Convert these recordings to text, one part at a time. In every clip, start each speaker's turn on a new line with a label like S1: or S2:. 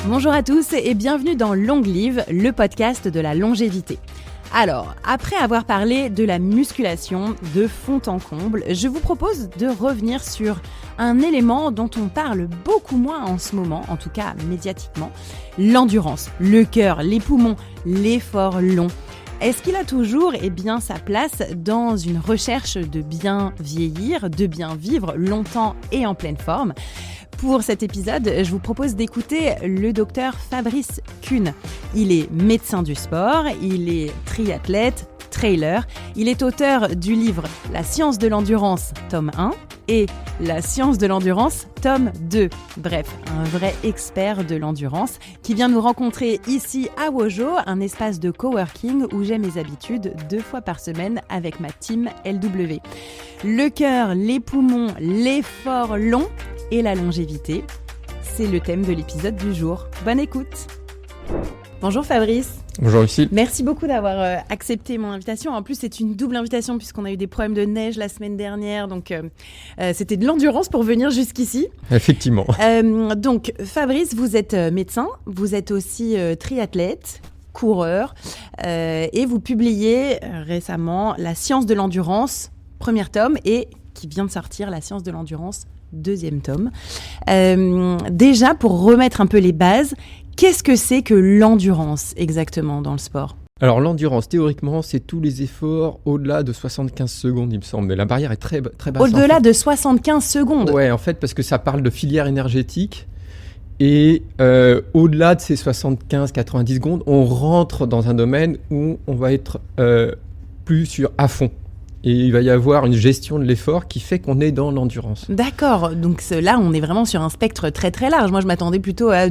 S1: Bonjour à tous et bienvenue dans Long Live, le podcast de la longévité. Alors, après avoir parlé de la musculation de fond en comble, je vous propose de revenir sur un élément dont on parle beaucoup moins en ce moment, en tout cas médiatiquement, l'endurance, le cœur, les poumons, l'effort long. Est-ce qu'il a toujours sa place dans une recherche de bien vieillir, de bien vivre longtemps et en pleine forme ? Pour cet épisode, je vous propose d'écouter le docteur Fabrice Kuhn. Il est médecin du sport, il est triathlète, trailer. Il est auteur du livre La science de l'endurance, tome 1 et La science de l'endurance, tome 2. Bref, un vrai expert de l'endurance qui vient nous rencontrer ici à Wojo, un espace de coworking où j'ai mes habitudes 2 fois par semaine avec ma team LW. Le cœur, les poumons, l'effort long et la longévité, c'est le thème de l'épisode du jour. Bonne écoute. Bonjour Fabrice.
S2: Bonjour Lucie.
S1: Merci beaucoup d'avoir accepté mon invitation. En plus, c'est une double invitation puisqu'on a eu des problèmes de neige la semaine dernière. Donc, c'était de l'endurance pour venir jusqu'ici.
S2: Effectivement.
S1: Donc, Fabrice, vous êtes médecin, vous êtes aussi triathlète, coureur et vous publiez récemment La science de l'endurance, premier tome, et qui vient de sortir La science de l'endurance, deuxième tome. Déjà, pour remettre un peu les bases, qu'est-ce que c'est que l'endurance exactement dans le sport ?
S2: Alors l'endurance, théoriquement, c'est tous les efforts au-delà de 75 secondes, il me semble. Mais la barrière est très basse.
S1: Au-delà de 75 secondes ?
S2: Ouais, en fait, parce que ça parle de filière énergétique. Et au-delà de ces 75-90 secondes, on rentre dans un domaine où on va être plus à fond. Et il va y avoir une gestion de l'effort qui fait qu'on est dans l'endurance.
S1: D'accord, donc là on est vraiment sur un spectre très très large. Moi je m'attendais plutôt à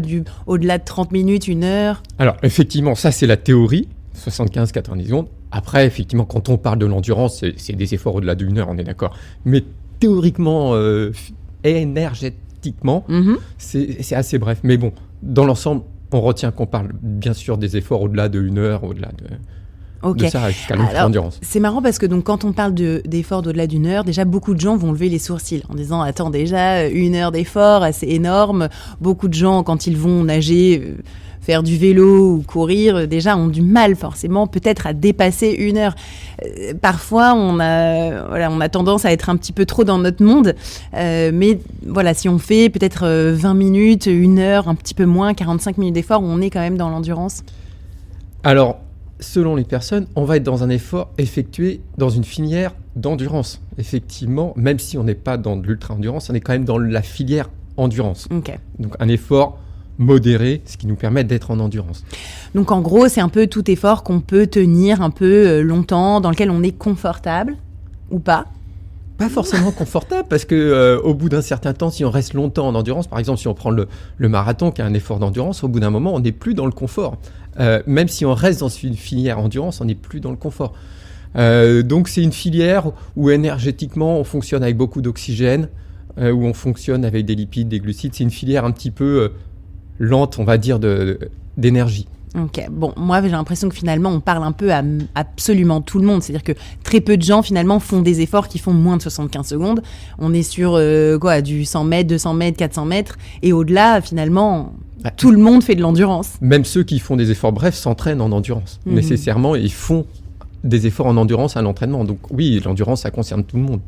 S1: au-delà de 30 minutes, 1 heure.
S2: Alors effectivement, ça c'est la théorie, 75-90 secondes. Après effectivement quand on parle de l'endurance, c'est des efforts au-delà d'1 heure, on est d'accord. Mais théoriquement, énergétiquement, c'est assez bref. Mais bon, dans l'ensemble, on retient qu'on parle bien sûr des efforts au-delà de 1 heure, au-delà de...
S1: Okay.
S2: De ça jusqu'à l'endurance.
S1: C'est marrant parce que donc, quand on parle d'efforts d'au-delà d'1 heure, déjà beaucoup de gens vont lever les sourcils en disant « Attends, déjà, 1 heure d'effort, c'est énorme ». Beaucoup de gens, quand ils vont nager, faire du vélo ou courir, déjà ont du mal forcément peut-être à dépasser 1 heure. Parfois, on a tendance à être un petit peu trop dans notre monde. Mais voilà, si on fait peut-être 20 minutes, 1 heure, un petit peu moins, 45 minutes d'effort, on est quand même dans l'endurance.
S2: Alors, selon les personnes, on va être dans un effort effectué dans une filière d'endurance. Effectivement, même si on n'est pas dans de l'ultra-endurance, on est quand même dans la filière endurance.
S1: Okay.
S2: Donc un effort modéré, ce qui nous permet d'être en endurance.
S1: Donc en gros, c'est un peu tout effort qu'on peut tenir un peu longtemps, dans lequel on est confortable ou pas.
S2: Pas forcément confortable, parce que au bout d'un certain temps, si on reste longtemps en endurance, par exemple si on prend le marathon qui est un effort d'endurance, au bout d'un moment, on n'est plus dans le confort. Même si on reste dans une filière endurance, on n'est plus dans le confort. Donc c'est une filière où énergétiquement, on fonctionne avec beaucoup d'oxygène, où on fonctionne avec des lipides, des glucides. C'est une filière un petit peu lente, on va dire, d'énergie.
S1: Ok, bon, moi j'ai l'impression que finalement on parle un peu à absolument tout le monde, c'est-à-dire que très peu de gens finalement font des efforts qui font moins de 75 secondes. On est sur du 100 mètres, 200 mètres, 400 mètres, et au-delà finalement tout le monde fait de l'endurance.
S2: Même ceux qui font des efforts brefs s'entraînent en endurance. Nécessairement, ils font des efforts en endurance à l'entraînement. Donc oui, l'endurance, ça concerne tout le monde.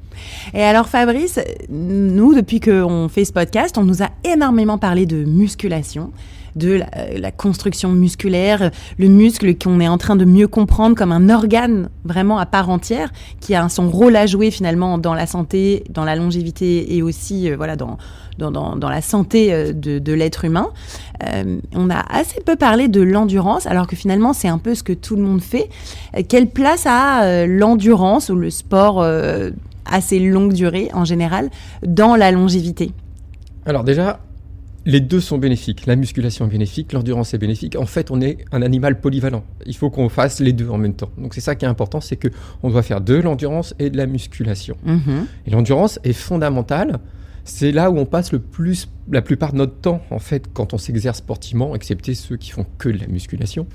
S1: Et alors Fabrice, nous depuis qu'on fait ce podcast, on nous a énormément parlé de musculation, de la construction musculaire, le muscle qu'on est en train de mieux comprendre comme un organe vraiment à part entière, qui a son rôle à jouer finalement dans la santé, dans la longévité et aussi dans la santé de l'être humain. On a assez peu parlé de l'endurance, alors que finalement c'est un peu ce que tout le monde fait. Quelle place a l'endurance ou le sport assez longue durée en général dans la longévité ?
S2: Alors déjà, les deux sont bénéfiques. La musculation est bénéfique, l'endurance est bénéfique. En fait, on est un animal polyvalent. Il faut qu'on fasse les deux en même temps. Donc c'est ça qui est important, c'est qu'on doit faire de l'endurance et de la musculation. Et l'endurance est fondamentale. C'est là où on passe la plupart de notre temps, en fait, quand on s'exerce sportivement, excepté ceux qui font que de la musculation.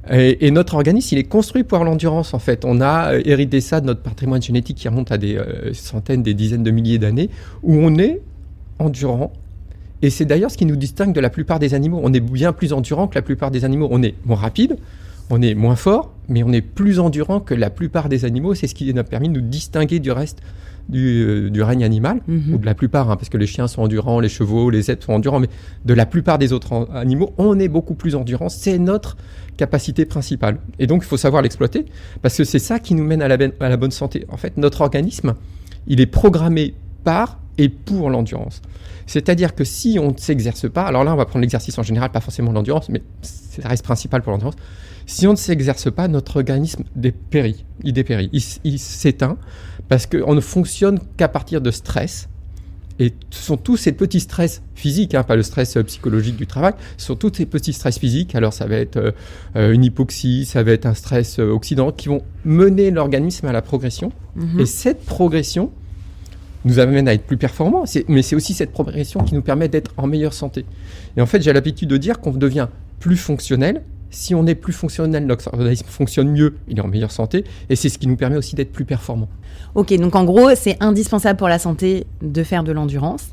S2: Et notre organisme, il est construit pour l'endurance, en fait. On a hérité ça de notre patrimoine génétique qui remonte à des centaines, des dizaines de milliers d'années, où on est endurant Et c'est d'ailleurs ce qui nous distingue de la plupart des animaux. On est bien plus endurant que la plupart des animaux. On est moins rapide, on est moins fort, mais on est plus endurant que la plupart des animaux. C'est ce qui nous a permis de nous distinguer du reste du règne animal, ou de la plupart, parce que les chiens sont endurants, les chevaux, les zèbres sont endurants, mais de la plupart des autres animaux, on est beaucoup plus endurant. C'est notre capacité principale. Et donc, il faut savoir l'exploiter, parce que c'est ça qui nous mène à la bonne santé. En fait, notre organisme, il est programmé par et pour l'endurance. C'est-à-dire que si on ne s'exerce pas, alors là, on va prendre l'exercice en général, pas forcément l'endurance, mais ça reste principal pour l'endurance. Si on ne s'exerce pas, notre organisme dépérit. Il s'éteint parce qu'on ne fonctionne qu'à partir de stress. Et ce sont tous ces petits stress physiques, pas le stress psychologique du travail, ce sont tous ces petits stress physiques. Alors ça va être une hypoxie, ça va être un stress oxydant qui vont mener l'organisme à la progression. Et cette progression nous amène à être plus performants, mais c'est aussi cette progression qui nous permet d'être en meilleure santé. Et en fait, j'ai l'habitude de dire qu'on devient plus fonctionnel. Si on est plus fonctionnel, notre organisme fonctionne mieux, il est en meilleure santé, et c'est ce qui nous permet aussi d'être plus performant.
S1: Ok, donc en gros, c'est indispensable pour la santé de faire de l'endurance.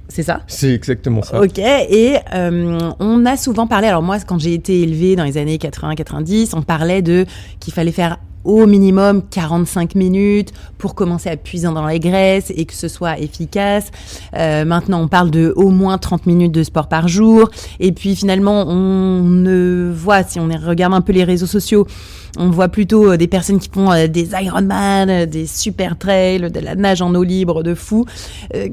S1: C'est ça ?
S2: C'est exactement ça.
S1: Ok, et on a souvent parlé, alors moi, quand j'ai été élevée dans les années 80-90, on parlait qu'il fallait faire au minimum 45 minutes pour commencer à puiser dans les graisses et que ce soit efficace. Maintenant, on parle de au moins 30 minutes de sport par jour. Et puis finalement, si on regarde un peu les réseaux sociaux, on voit plutôt des personnes qui font des Ironman, des super trails, de la nage en eau libre de fou.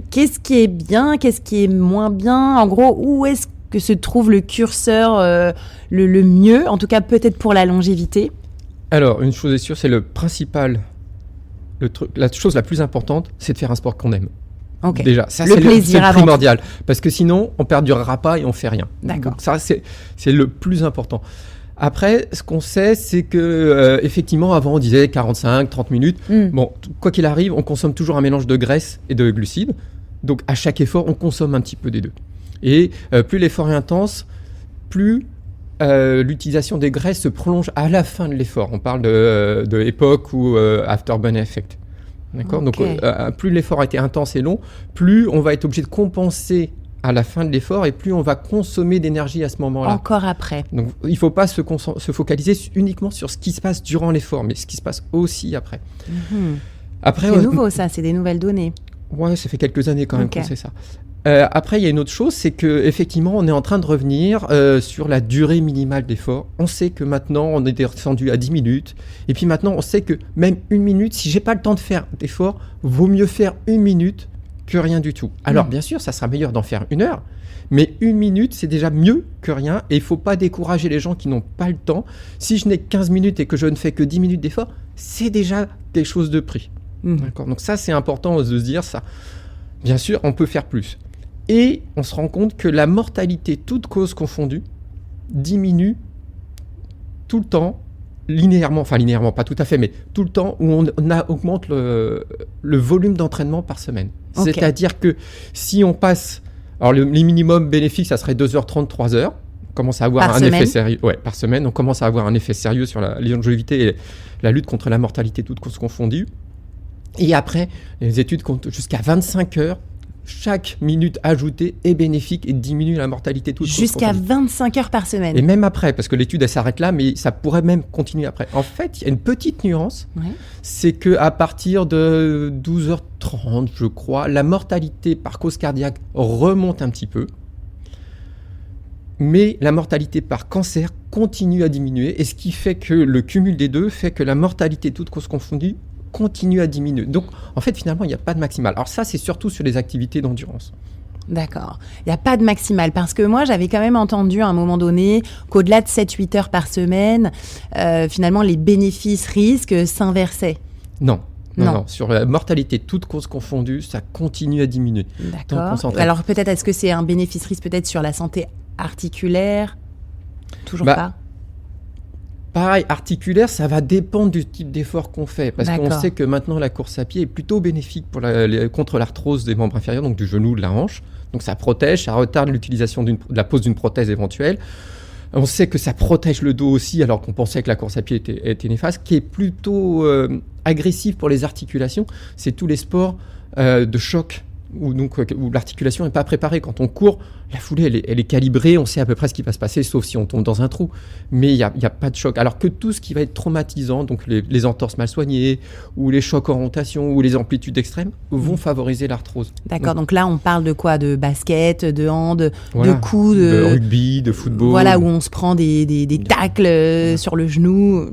S1: Qu'est-ce qui est bien, qu'est-ce qui est moins bien ? En gros, où est-ce que se trouve le curseur le mieux, en tout cas peut-être pour la longévité ?
S2: Alors, une chose est sûre, c'est le principal, la chose la plus importante, c'est de faire un sport qu'on aime.
S1: Okay.
S2: Déjà, ça
S1: c'est
S2: le primordial, parce que sinon, on perdurera pas et on fait rien.
S1: D'accord.
S2: Donc ça, c'est le plus important. Après, ce qu'on sait, c'est que effectivement, avant, on disait 45, 30 minutes. Bon, quoi qu'il arrive, on consomme toujours un mélange de graisse et de glucides. Donc, à chaque effort, on consomme un petit peu des deux. Et plus l'effort est intense, plus l'utilisation des graisses se prolonge à la fin de l'effort. On parle de époque ou afterburn effect. D'accord ? Okay. Donc, plus l'effort a été intense et long, plus on va être obligé de compenser à la fin de l'effort et plus on va consommer d'énergie à ce moment-là.
S1: Encore après.
S2: Donc, il ne faut pas se focaliser uniquement sur ce qui se passe durant l'effort, mais ce qui se passe aussi après.
S1: Après, c'est nouveau ça, c'est des nouvelles données.
S2: Ouais, ça fait quelques années quand même qu'on sait ça. Après, il y a une autre chose, c'est qu'effectivement, on est en train de revenir sur la durée minimale d'effort. On sait que maintenant, on est descendu à 10 minutes. Et puis maintenant, on sait que même 1 minute, si j'ai pas le temps de faire d'effort, vaut mieux faire 1 minute que rien du tout. Alors, bien sûr, ça sera meilleur d'en faire 1 heure. Mais 1 minute, c'est déjà mieux que rien. Et il ne faut pas décourager les gens qui n'ont pas le temps. Si je n'ai que 15 minutes et que je ne fais que 10 minutes d'effort, c'est déjà quelque chose de pris. D'accord ? Donc ça, c'est important de se dire ça. Bien sûr, on peut faire plus. Et on se rend compte que la mortalité, toutes causes confondues, diminue tout le temps, linéairement, pas tout à fait, mais tout le temps où on augmente le volume d'entraînement par semaine. Okay. C'est-à-dire que si on passe... Alors les minimums bénéfiques, ça serait 2h30, 3h. On commence à avoir un effet sérieux. Ouais, par semaine, on commence à avoir un effet sérieux sur la longévité et la lutte contre la mortalité, toutes causes confondues. Et après, les études comptent jusqu'à 25 heures. Chaque minute ajoutée est bénéfique et diminue la mortalité toute.
S1: Jusqu'à 25 heures par semaine.
S2: Et même après, parce que l'étude elle s'arrête là, mais ça pourrait même continuer après. En fait, il y a une petite nuance, c'est qu'à partir de 12h30, je crois, la mortalité par cause cardiaque remonte un petit peu, mais la mortalité par cancer continue à diminuer, et ce qui fait que le cumul des deux fait que la mortalité toute cause confondue continue à diminuer. Donc, en fait, finalement, il n'y a pas de maximal. Alors ça, c'est surtout sur les activités d'endurance.
S1: D'accord. Il n'y a pas de maximal. Parce que moi, j'avais quand même entendu à un moment donné qu'au-delà de 7-8 heures par semaine, finalement, les bénéfices-risques s'inversaient.
S2: Non. Sur la mortalité, toutes causes confondues, ça continue à diminuer.
S1: D'accord. Alors, peut-être, est-ce que c'est un bénéfice-risque peut-être sur la santé articulaire ? Toujours pas ?
S2: Pareil, articulaire, ça va dépendre du type d'effort qu'on fait. Parce qu'on sait que maintenant, la course à pied est plutôt bénéfique contre l'arthrose des membres inférieurs, donc du genou, de la hanche. Donc ça protège, ça retarde l'utilisation de la pose d'une prothèse éventuelle. On sait que ça protège le dos aussi, alors qu'on pensait que la course à pied était néfaste. Ce qui est plutôt agressif pour les articulations, c'est tous les sports de choc. où l'articulation n'est pas préparée. Quand on court, la foulée, elle est calibrée, on sait à peu près ce qui va se passer, sauf si on tombe dans un trou. Mais il n'y a pas de choc. Alors que tout ce qui va être traumatisant, donc les entorses mal soignées, ou les chocs en rotation, ou les amplitudes extrêmes, vont favoriser l'arthrose.
S1: D'accord, donc là, on parle de quoi? De basket, de hand,
S2: voilà,
S1: de coups,
S2: de rugby, de football.
S1: Voilà, où on se prend des tacles sur le genou,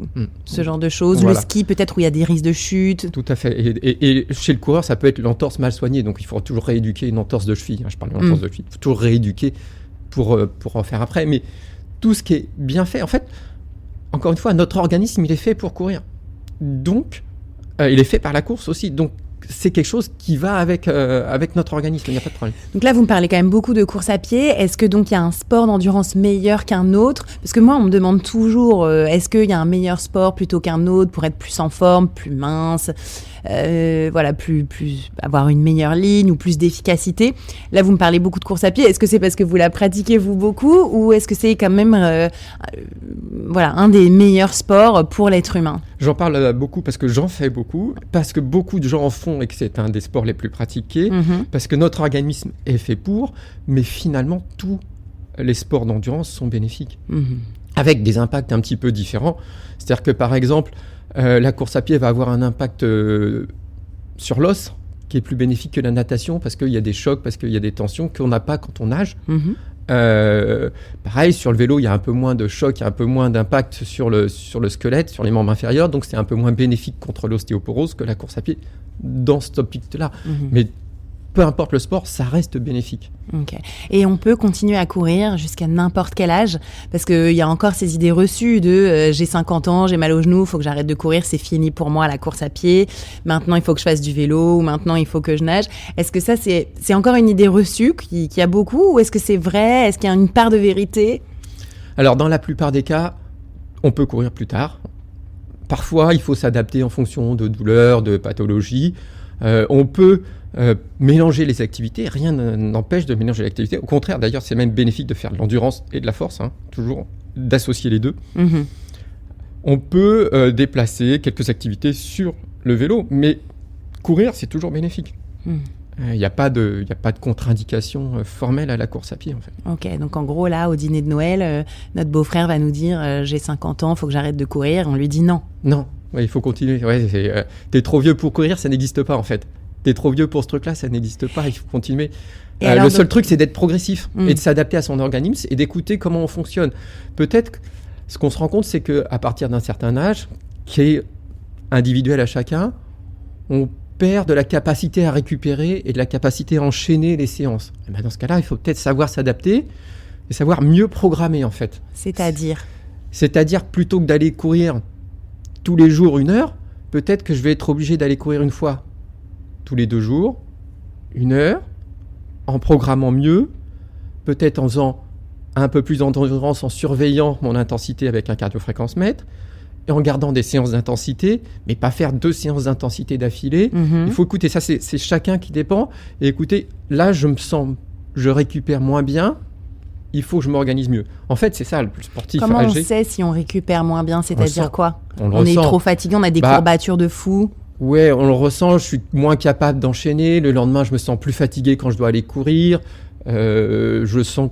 S1: ce genre de choses.
S2: Voilà.
S1: Le ski, peut-être, où il y a des risques de chute.
S2: Tout à fait. Et chez le coureur, ça peut être l'entorse mal soignée. Donc, il faut toujours rééduquer une entorse de cheville. Je parle de l'entorse de cheville. Il faut toujours rééduquer pour en faire après. Mais tout ce qui est bien fait, en fait, encore une fois, notre organisme, il est fait pour courir. Donc, il est fait par la course aussi. Donc, c'est quelque chose qui va avec notre organisme, il n'y a pas de problème.
S1: Donc là, vous me parlez quand même beaucoup de course à pied. Est-ce que donc il y a un sport d'endurance meilleur qu'un autre? Parce que moi, on me demande toujours, est-ce qu'il y a un meilleur sport plutôt qu'un autre pour être plus en forme, plus mince, voilà, plus avoir une meilleure ligne ou plus d'efficacité? Là, vous me parlez beaucoup de course à pied. Est-ce que c'est parce que vous la pratiquez vous beaucoup, ou est-ce que c'est quand même voilà, un des meilleurs sports pour l'être humain?
S2: J'en parle beaucoup parce que j'en fais beaucoup, parce que beaucoup de gens en font et que c'est un des sports les plus pratiqués, parce que notre organisme est fait pour, mais finalement, tous les sports d'endurance sont bénéfiques, avec des impacts un petit peu différents. C'est-à-dire que, par exemple, la course à pied va avoir un impact sur l'os qui est plus bénéfique que la natation, parce qu'il y a des chocs, parce qu'il y a des tensions qu'on n'a pas quand on nage. Pareil, sur le vélo, il y a un peu moins de choc, il y a un peu moins d'impact sur le squelette, sur les membres inférieurs, donc c'est un peu moins bénéfique contre l'ostéoporose que la course à pied dans ce topic-là. Mais peu importe le sport, ça reste bénéfique.
S1: Okay. Et on peut continuer à courir jusqu'à n'importe quel âge, parce qu'il y a encore ces idées reçues de j'ai 50 ans, j'ai mal au genou, il faut que j'arrête de courir, c'est fini pour moi la course à pied, maintenant il faut que je fasse du vélo, ou maintenant il faut que je nage. Est-ce que ça c'est encore une idée reçue qui a beaucoup, ou est-ce que c'est vrai? Est-ce qu'il y a une part de vérité?
S2: Alors dans la plupart des cas, on peut courir plus tard. Parfois il faut s'adapter en fonction de douleurs, de pathologies. On peut mélanger les activités, rien n'empêche de mélanger les activités. Au contraire, d'ailleurs, c'est même bénéfique de faire de l'endurance et de la force, toujours d'associer les deux. On peut déplacer quelques activités sur le vélo, mais courir, c'est toujours bénéfique. Il n'y a pas de contre-indication formelle à la course à pied, en fait.
S1: Ok, donc en gros, là, au dîner de Noël, notre beau-frère va nous dire j'ai 50 ans, il faut que j'arrête de courir. On lui dit non.
S2: Non, ouais, il faut continuer. Ouais, t'es trop vieux pour courir, ça n'existe pas, en fait. T'es trop vieux pour ce truc-là, ça n'existe pas, il faut continuer. Le seul truc, c'est d'être progressif et de s'adapter à son organisme et d'écouter comment on fonctionne. Peut-être que ce qu'on se rend compte, c'est qu'à partir d'un certain âge, qui est individuel à chacun, on perd de la capacité à récupérer et de la capacité à enchaîner les séances. Et ben dans ce cas-là, il faut peut-être savoir s'adapter et savoir mieux programmer, en fait. C'est-à-dire, plutôt que d'aller courir tous les jours 1 heure, peut-être que je vais être obligé d'aller courir une fois tous les 2 jours, 1 heure, en programmant mieux, peut-être en faisant un peu plus d'endurance, en surveillant mon intensité avec un cardiofréquencemètre, et en gardant des séances d'intensité, mais pas faire 2 séances d'intensité d'affilée. Il faut écouter, ça c'est chacun qui dépend, et écoutez, là je récupère moins bien, il faut que je m'organise mieux. En fait, c'est ça le sportif âgé.
S1: Comment on sait si on récupère moins bien, c'est-à-dire quoi?
S2: On
S1: est trop fatigué, on a des courbatures de fou.
S2: Ouais, on le ressent, je suis moins capable d'enchaîner. Le lendemain, je me sens plus fatigué quand je dois aller courir. Je sens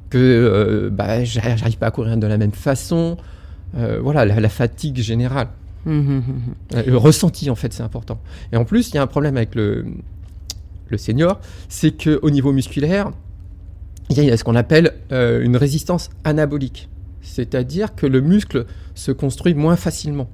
S2: que j'arrive pas à courir de la même façon. Voilà, la fatigue générale. Le ressenti, en fait, c'est important. Et en plus, il y a un problème avec le senior, c'est qu'au niveau musculaire, il y a ce qu'on appelle une résistance anabolique. C'est-à-dire que le muscle se construit moins facilement.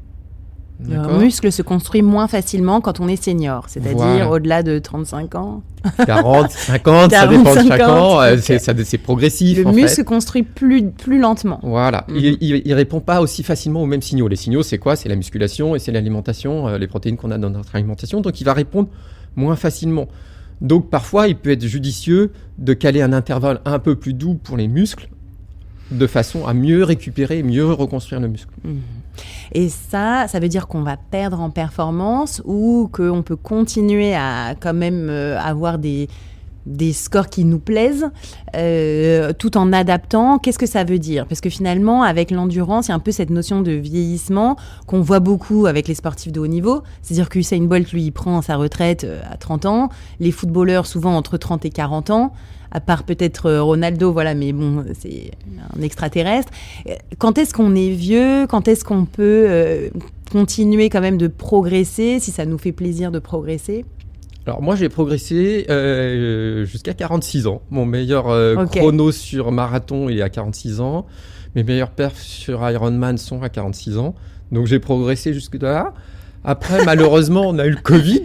S1: Le muscle se construit moins facilement quand on est senior, c'est-à-dire au-delà de 35 ans.
S2: 40, 50, ça dépend de chacun, c'est progressif.
S1: Le muscle se construit plus lentement.
S2: Voilà, il ne répond pas aussi facilement aux mêmes signaux. Les signaux, c'est quoi? C'est la musculation et c'est l'alimentation, les protéines qu'on a dans notre alimentation, donc il va répondre moins facilement. Donc parfois, il peut être judicieux de caler un intervalle un peu plus doux pour les muscles, de façon à mieux récupérer, mieux reconstruire le muscle.
S1: Et ça veut dire qu'on va perdre en performance ou qu'on peut continuer à quand même avoir des des scores qui nous plaisent, tout en adaptant. Qu'est-ce que ça veut dire ? Parce que finalement, avec l'endurance, il y a un peu cette notion de vieillissement qu'on voit beaucoup avec les sportifs de haut niveau. C'est-à-dire qu'Usain Bolt, lui, il prend sa retraite à 30 ans. Les footballeurs, souvent entre 30 et 40 ans. À part peut-être Ronaldo, voilà, mais bon, c'est un extraterrestre. Quand est-ce qu'on est vieux ? Quand est-ce qu'on peut continuer quand même de progresser, si ça nous fait plaisir de progresser ?
S2: Alors moi j'ai progressé jusqu'à 46 ans. Mon meilleur chrono sur marathon il est à 46 ans. Mes meilleurs perfs sur Ironman sont à 46 ans. Donc j'ai progressé jusque là. Après malheureusement on a eu le Covid,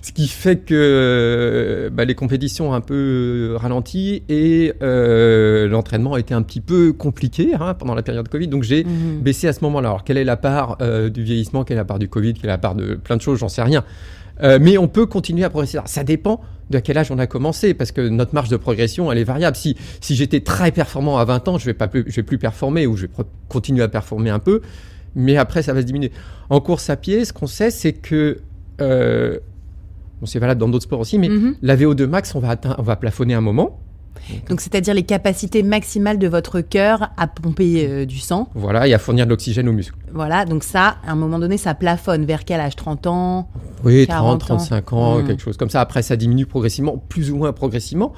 S2: ce qui fait que les compétitions ont un peu ralenti et l'entraînement a été un petit peu compliqué pendant la période Covid. Donc j'ai baissé à ce moment-là. Alors quelle est la part du vieillissement, quelle est la part du Covid, quelle est la part de plein de choses, j'en sais rien. Mais on peut continuer à progresser. Alors, ça dépend de quel âge on a commencé, parce que notre marge de progression, elle est variable. Si j'étais très performant à 20 ans, je vais plus performer, ou je vais continuer à performer un peu, mais après, ça va se diminuer. En course à pied, ce qu'on sait, c'est que, c'est valable dans d'autres sports aussi, mais la VO2 max, on va plafonner un moment.
S1: Donc, c'est-à-dire les capacités maximales de votre cœur à pomper du sang.
S2: Voilà, et à fournir de l'oxygène aux muscles.
S1: Voilà, donc ça, à un moment donné, ça plafonne. Vers quel âge ? 30 ans ?
S2: Oui, 30, 35 ans, quelque chose comme ça. Après, ça diminue progressivement, plus ou moins progressivement.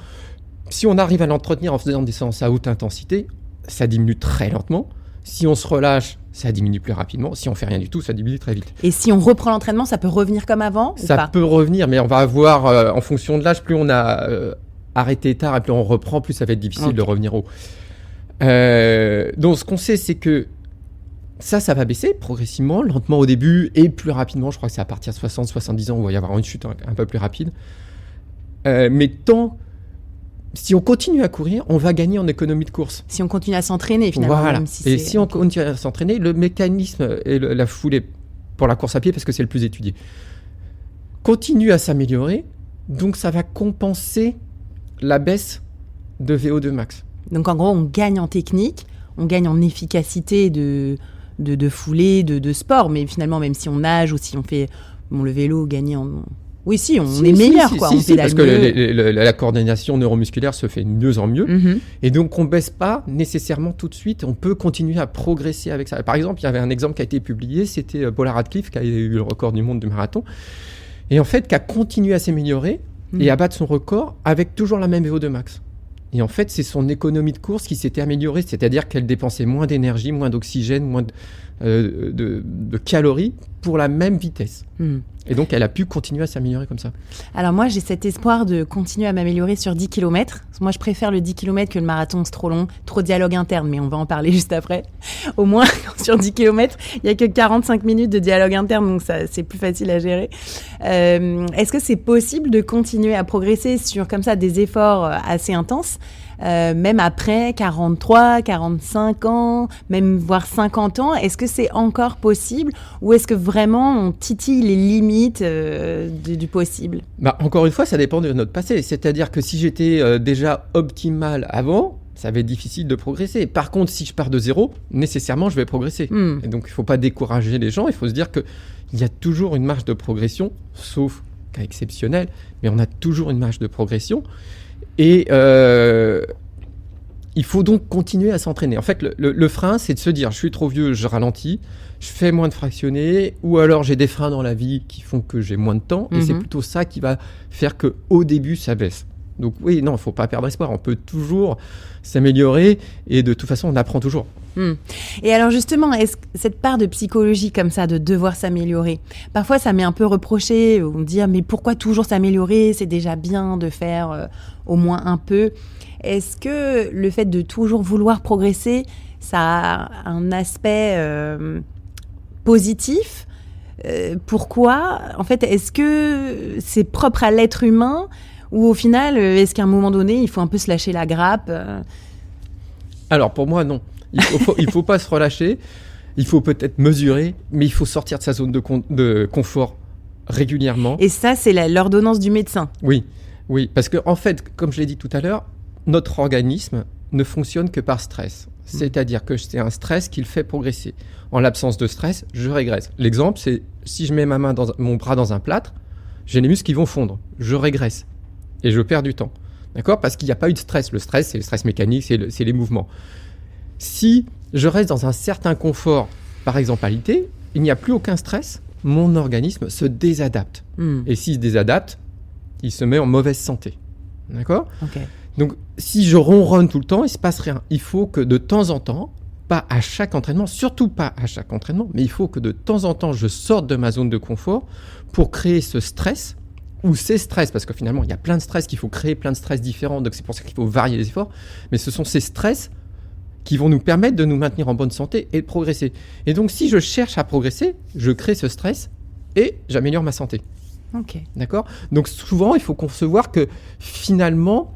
S2: Si on arrive à l'entretenir en faisant des séances à haute intensité, ça diminue très lentement. Si on se relâche, ça diminue plus rapidement. Si on fait rien du tout, ça diminue très vite.
S1: Et si on reprend l'entraînement, ça peut revenir comme avant ?
S2: Ça peut revenir, mais on va avoir, en fonction de l'âge, plus on a arrêté tard et plus on reprend, plus ça va être difficile de revenir haut. Donc ce qu'on sait, c'est que ça va baisser progressivement, lentement au début et plus rapidement. Je crois que c'est à partir de 60-70 ans où il va y avoir une chute un peu plus rapide. Mais si on continue à courir, on va gagner en économie de course.
S1: Si on continue à s'entraîner finalement.
S2: Voilà.
S1: Même si
S2: et si on continue à s'entraîner, le mécanisme et la foulée pour la course à pied, parce que c'est le plus étudié, continue à s'améliorer. Donc ça va compenser la baisse de VO2 max.
S1: Donc en gros, on gagne en technique, on gagne en efficacité de foulée, de sport, mais finalement, même si on nage ou si on fait le vélo, gagner en... Oui, on est meilleur, quoi. On
S2: parce que la coordination neuromusculaire se fait de mieux en mieux. Et donc, on ne baisse pas nécessairement tout de suite. On peut continuer à progresser avec ça. Par exemple, il y avait un exemple qui a été publié, c'était Paula Radcliffe, qui a eu le record du monde du marathon. Et en fait, qui a continué à s'améliorer et à battre son record avec toujours la même VO2 max. Et en fait, c'est son économie de course qui s'était améliorée, c'est-à-dire qu'elle dépensait moins d'énergie, moins d'oxygène, moins de calories pour la même vitesse. Et donc, elle a pu continuer à s'améliorer comme ça.
S1: Alors moi, j'ai cet espoir de continuer à m'améliorer sur 10 km. Moi, je préfère le 10 km que le marathon, c'est trop long, trop de dialogue interne, mais on va en parler juste après. Au moins, sur 10 km, il n'y a que 45 minutes de dialogue interne, donc ça, c'est plus facile à gérer. Est-ce que c'est possible de continuer à progresser sur comme ça des efforts assez intenses, même après 43, 45 ans, même voire 50 ans? Est-ce que c'est encore possible ou est-ce que vraiment on titille les limites du possible?
S2: Encore une fois, ça dépend de notre passé. C'est-à-dire que si j'étais déjà optimal avant, ça va être difficile de progresser. Par contre, si je pars de zéro, nécessairement, je vais progresser. Et donc, il ne faut pas décourager les gens. Il faut se dire qu'il y a toujours une marge de progression, sauf cas exceptionnel, mais on a toujours une marge de progression. Et il faut donc continuer à s'entraîner. En fait, le frein, c'est de se dire, je suis trop vieux, je ralentis, je fais moins de fractionnés, ou alors j'ai des freins dans la vie qui font que j'ai moins de temps, et c'est plutôt ça qui va faire qu'au début, ça baisse. Donc oui, non, il ne faut pas perdre espoir, on peut toujours s'améliorer, et de toute façon, on apprend toujours.
S1: Et alors justement, est-ce que cette part de psychologie comme ça, de devoir s'améliorer, parfois ça m'est un peu reproché, on me dit mais pourquoi toujours s'améliorer, c'est déjà bien de faire au moins un peu. Est-ce que le fait de toujours vouloir progresser, ça a un aspect positif ? Pourquoi ? En fait, est-ce que c'est propre à l'être humain ou au final, est-ce qu'à un moment donné, il faut un peu se lâcher la grappe ?
S2: Alors pour moi, non. Il faut pas se relâcher, il faut peut-être mesurer, mais il faut sortir de sa zone de confort régulièrement.
S1: Et ça, c'est l'ordonnance du médecin.
S2: Oui, parce que en fait, comme je l'ai dit tout à l'heure, notre organisme ne fonctionne que par stress. C'est-à-dire que c'est un stress qui le fait progresser. En l'absence de stress, je régresse. L'exemple, c'est si je mets mon bras dans un plâtre, j'ai les muscles qui vont fondre. Je régresse et je perds du temps. D'accord ? Parce qu'il n'y a pas eu de stress. Le stress, c'est le stress mécanique, c'est les mouvements. Si je reste dans un certain confort, par exemplarité, il n'y a plus aucun stress, mon organisme se désadapte. Et s'il se désadapte, il se met en mauvaise santé. D'accord ? Donc, si je ronronne tout le temps, il ne se passe rien. Il faut que de temps en temps, pas à chaque entraînement, surtout pas à chaque entraînement, mais il faut que de temps en temps, je sorte de ma zone de confort pour créer ce stress ou ces stress, parce que finalement, il y a plein de stress qu'il faut créer, plein de stress différents, donc c'est pour ça qu'il faut varier les efforts, mais ce sont ces stress qui vont nous permettre de nous maintenir en bonne santé et de progresser. Et donc, si je cherche à progresser, je crée ce stress et j'améliore ma santé. D'accord ? Donc, souvent, il faut concevoir que finalement,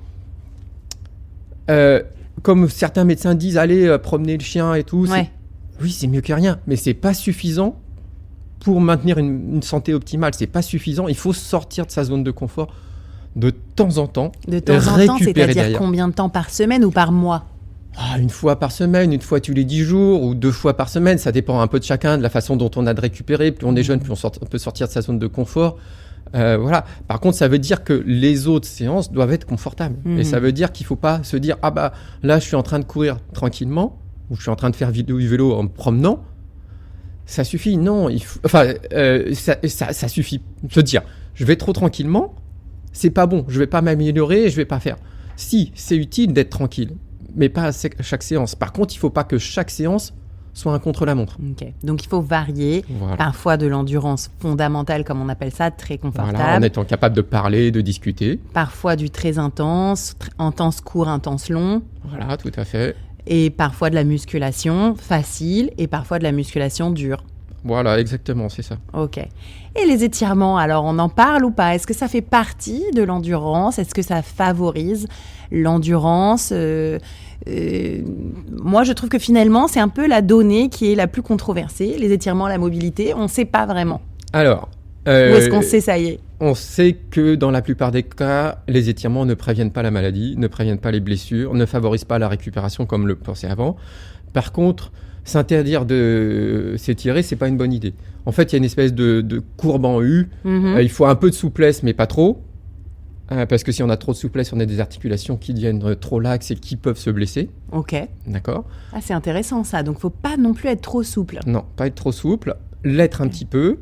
S2: comme certains médecins disent, allez promener le chien et tout, oui, c'est mieux que rien, mais c'est pas suffisant pour maintenir une santé optimale. C'est pas suffisant. Il faut sortir de sa zone de confort de temps en temps.
S1: De temps en temps, c'est-à-dire derrière. Combien de temps par semaine ou par mois ?
S2: Une fois par semaine, une fois tous les 10 jours ou 2 fois par semaine. Ça dépend un peu de chacun, de la façon dont on a de récupérer. Plus on est jeune, plus on peut sortir de sa zone de confort. Voilà. Par contre, ça veut dire que les autres séances doivent être confortables. Et ça veut dire qu'il ne faut pas se dire « Ah bah là, je suis en train de courir tranquillement ou je suis en train de faire du vélo en me promenant. » Ça suffit. Non, ça suffit. Se dire « Je vais trop tranquillement, c'est pas bon. Je vais pas m'améliorer et je vais pas faire. » Si, c'est utile d'être tranquille, mais pas à chaque séance. Par contre, il ne faut pas que chaque séance soit un contre-la-montre.
S1: Donc, il faut varier, parfois de l'endurance fondamentale, comme on appelle ça, très confortable.
S2: En étant capable de parler, de discuter.
S1: Parfois du très intense, intense court, intense long.
S2: Voilà, tout à fait.
S1: Et parfois de la musculation facile et parfois de la musculation dure.
S2: Voilà, exactement, c'est ça.
S1: Et les étirements, alors on en parle ou pas ? Est-ce que ça fait partie de l'endurance ? Est-ce que ça favorise l'endurance ? Moi, je trouve que finalement, c'est un peu la donnée qui est la plus controversée. Les étirements, la mobilité, on ne sait pas vraiment.
S2: Alors,
S1: ou est-ce qu'on sait, ça y est ?
S2: On sait que dans la plupart des cas, les étirements ne préviennent pas la maladie, ne préviennent pas les blessures, ne favorisent pas la récupération comme le pensait avant. Par contre, s'interdire de s'étirer, c'est pas une bonne idée. En fait, il y a une espèce de courbe en U. Il faut un peu de souplesse, mais pas trop. Parce que si on a trop de souplesse, on a des articulations qui deviennent trop laxes et qui peuvent se blesser. D'accord.
S1: C'est intéressant ça. Donc, il ne faut pas non plus être trop souple.
S2: Non, pas être trop souple. L'être un petit peu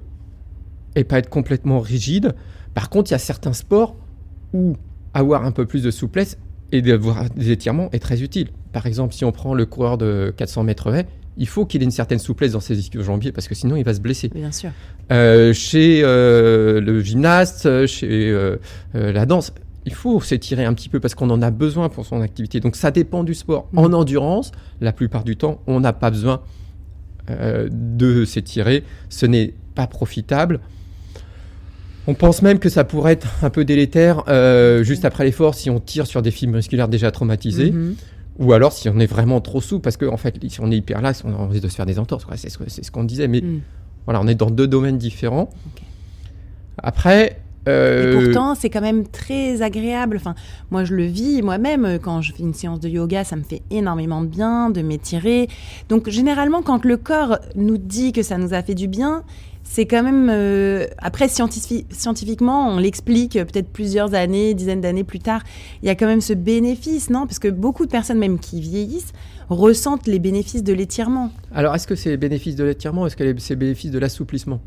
S2: et pas être complètement rigide. Par contre, il y a certains sports où avoir un peu plus de souplesse et d'avoir des étirements est très utile. Par exemple, si on prend le coureur de 400 mètres haies, il faut qu'il ait une certaine souplesse dans ses ischio-jambiers parce que sinon il va se blesser.
S1: Bien sûr.
S2: Chez le gymnaste, chez la danse, il faut s'étirer un petit peu parce qu'on en a besoin pour son activité. Donc ça dépend du sport. En endurance, la plupart du temps, on n'a pas besoin de s'étirer. Ce n'est pas profitable. On pense même que ça pourrait être un peu délétère juste après l'effort si on tire sur des fibres musculaires déjà traumatisées. Ou alors si on est vraiment trop souple, parce qu'en fait, si on est hyper laxe, on risque de se faire des entorses. C'est ce qu'on disait. Mais voilà, on est dans 2 domaines différents. Après...
S1: Et pourtant, c'est quand même très agréable. Enfin, moi, je le vis moi-même. Quand je fais une séance de yoga, ça me fait énormément de bien de m'étirer. Donc, généralement, quand le corps nous dit que ça nous a fait du bien, c'est quand même... Après, scientifiquement, on l'explique peut-être plusieurs années, dizaines d'années plus tard. Il y a quand même ce bénéfice, non ? Parce que beaucoup de personnes, même qui vieillissent, ressentent les bénéfices de l'étirement. Alors,
S2: est-ce que c'est les bénéfices de l'étirement ou est-ce que c'est les bénéfices de l'assouplissement ?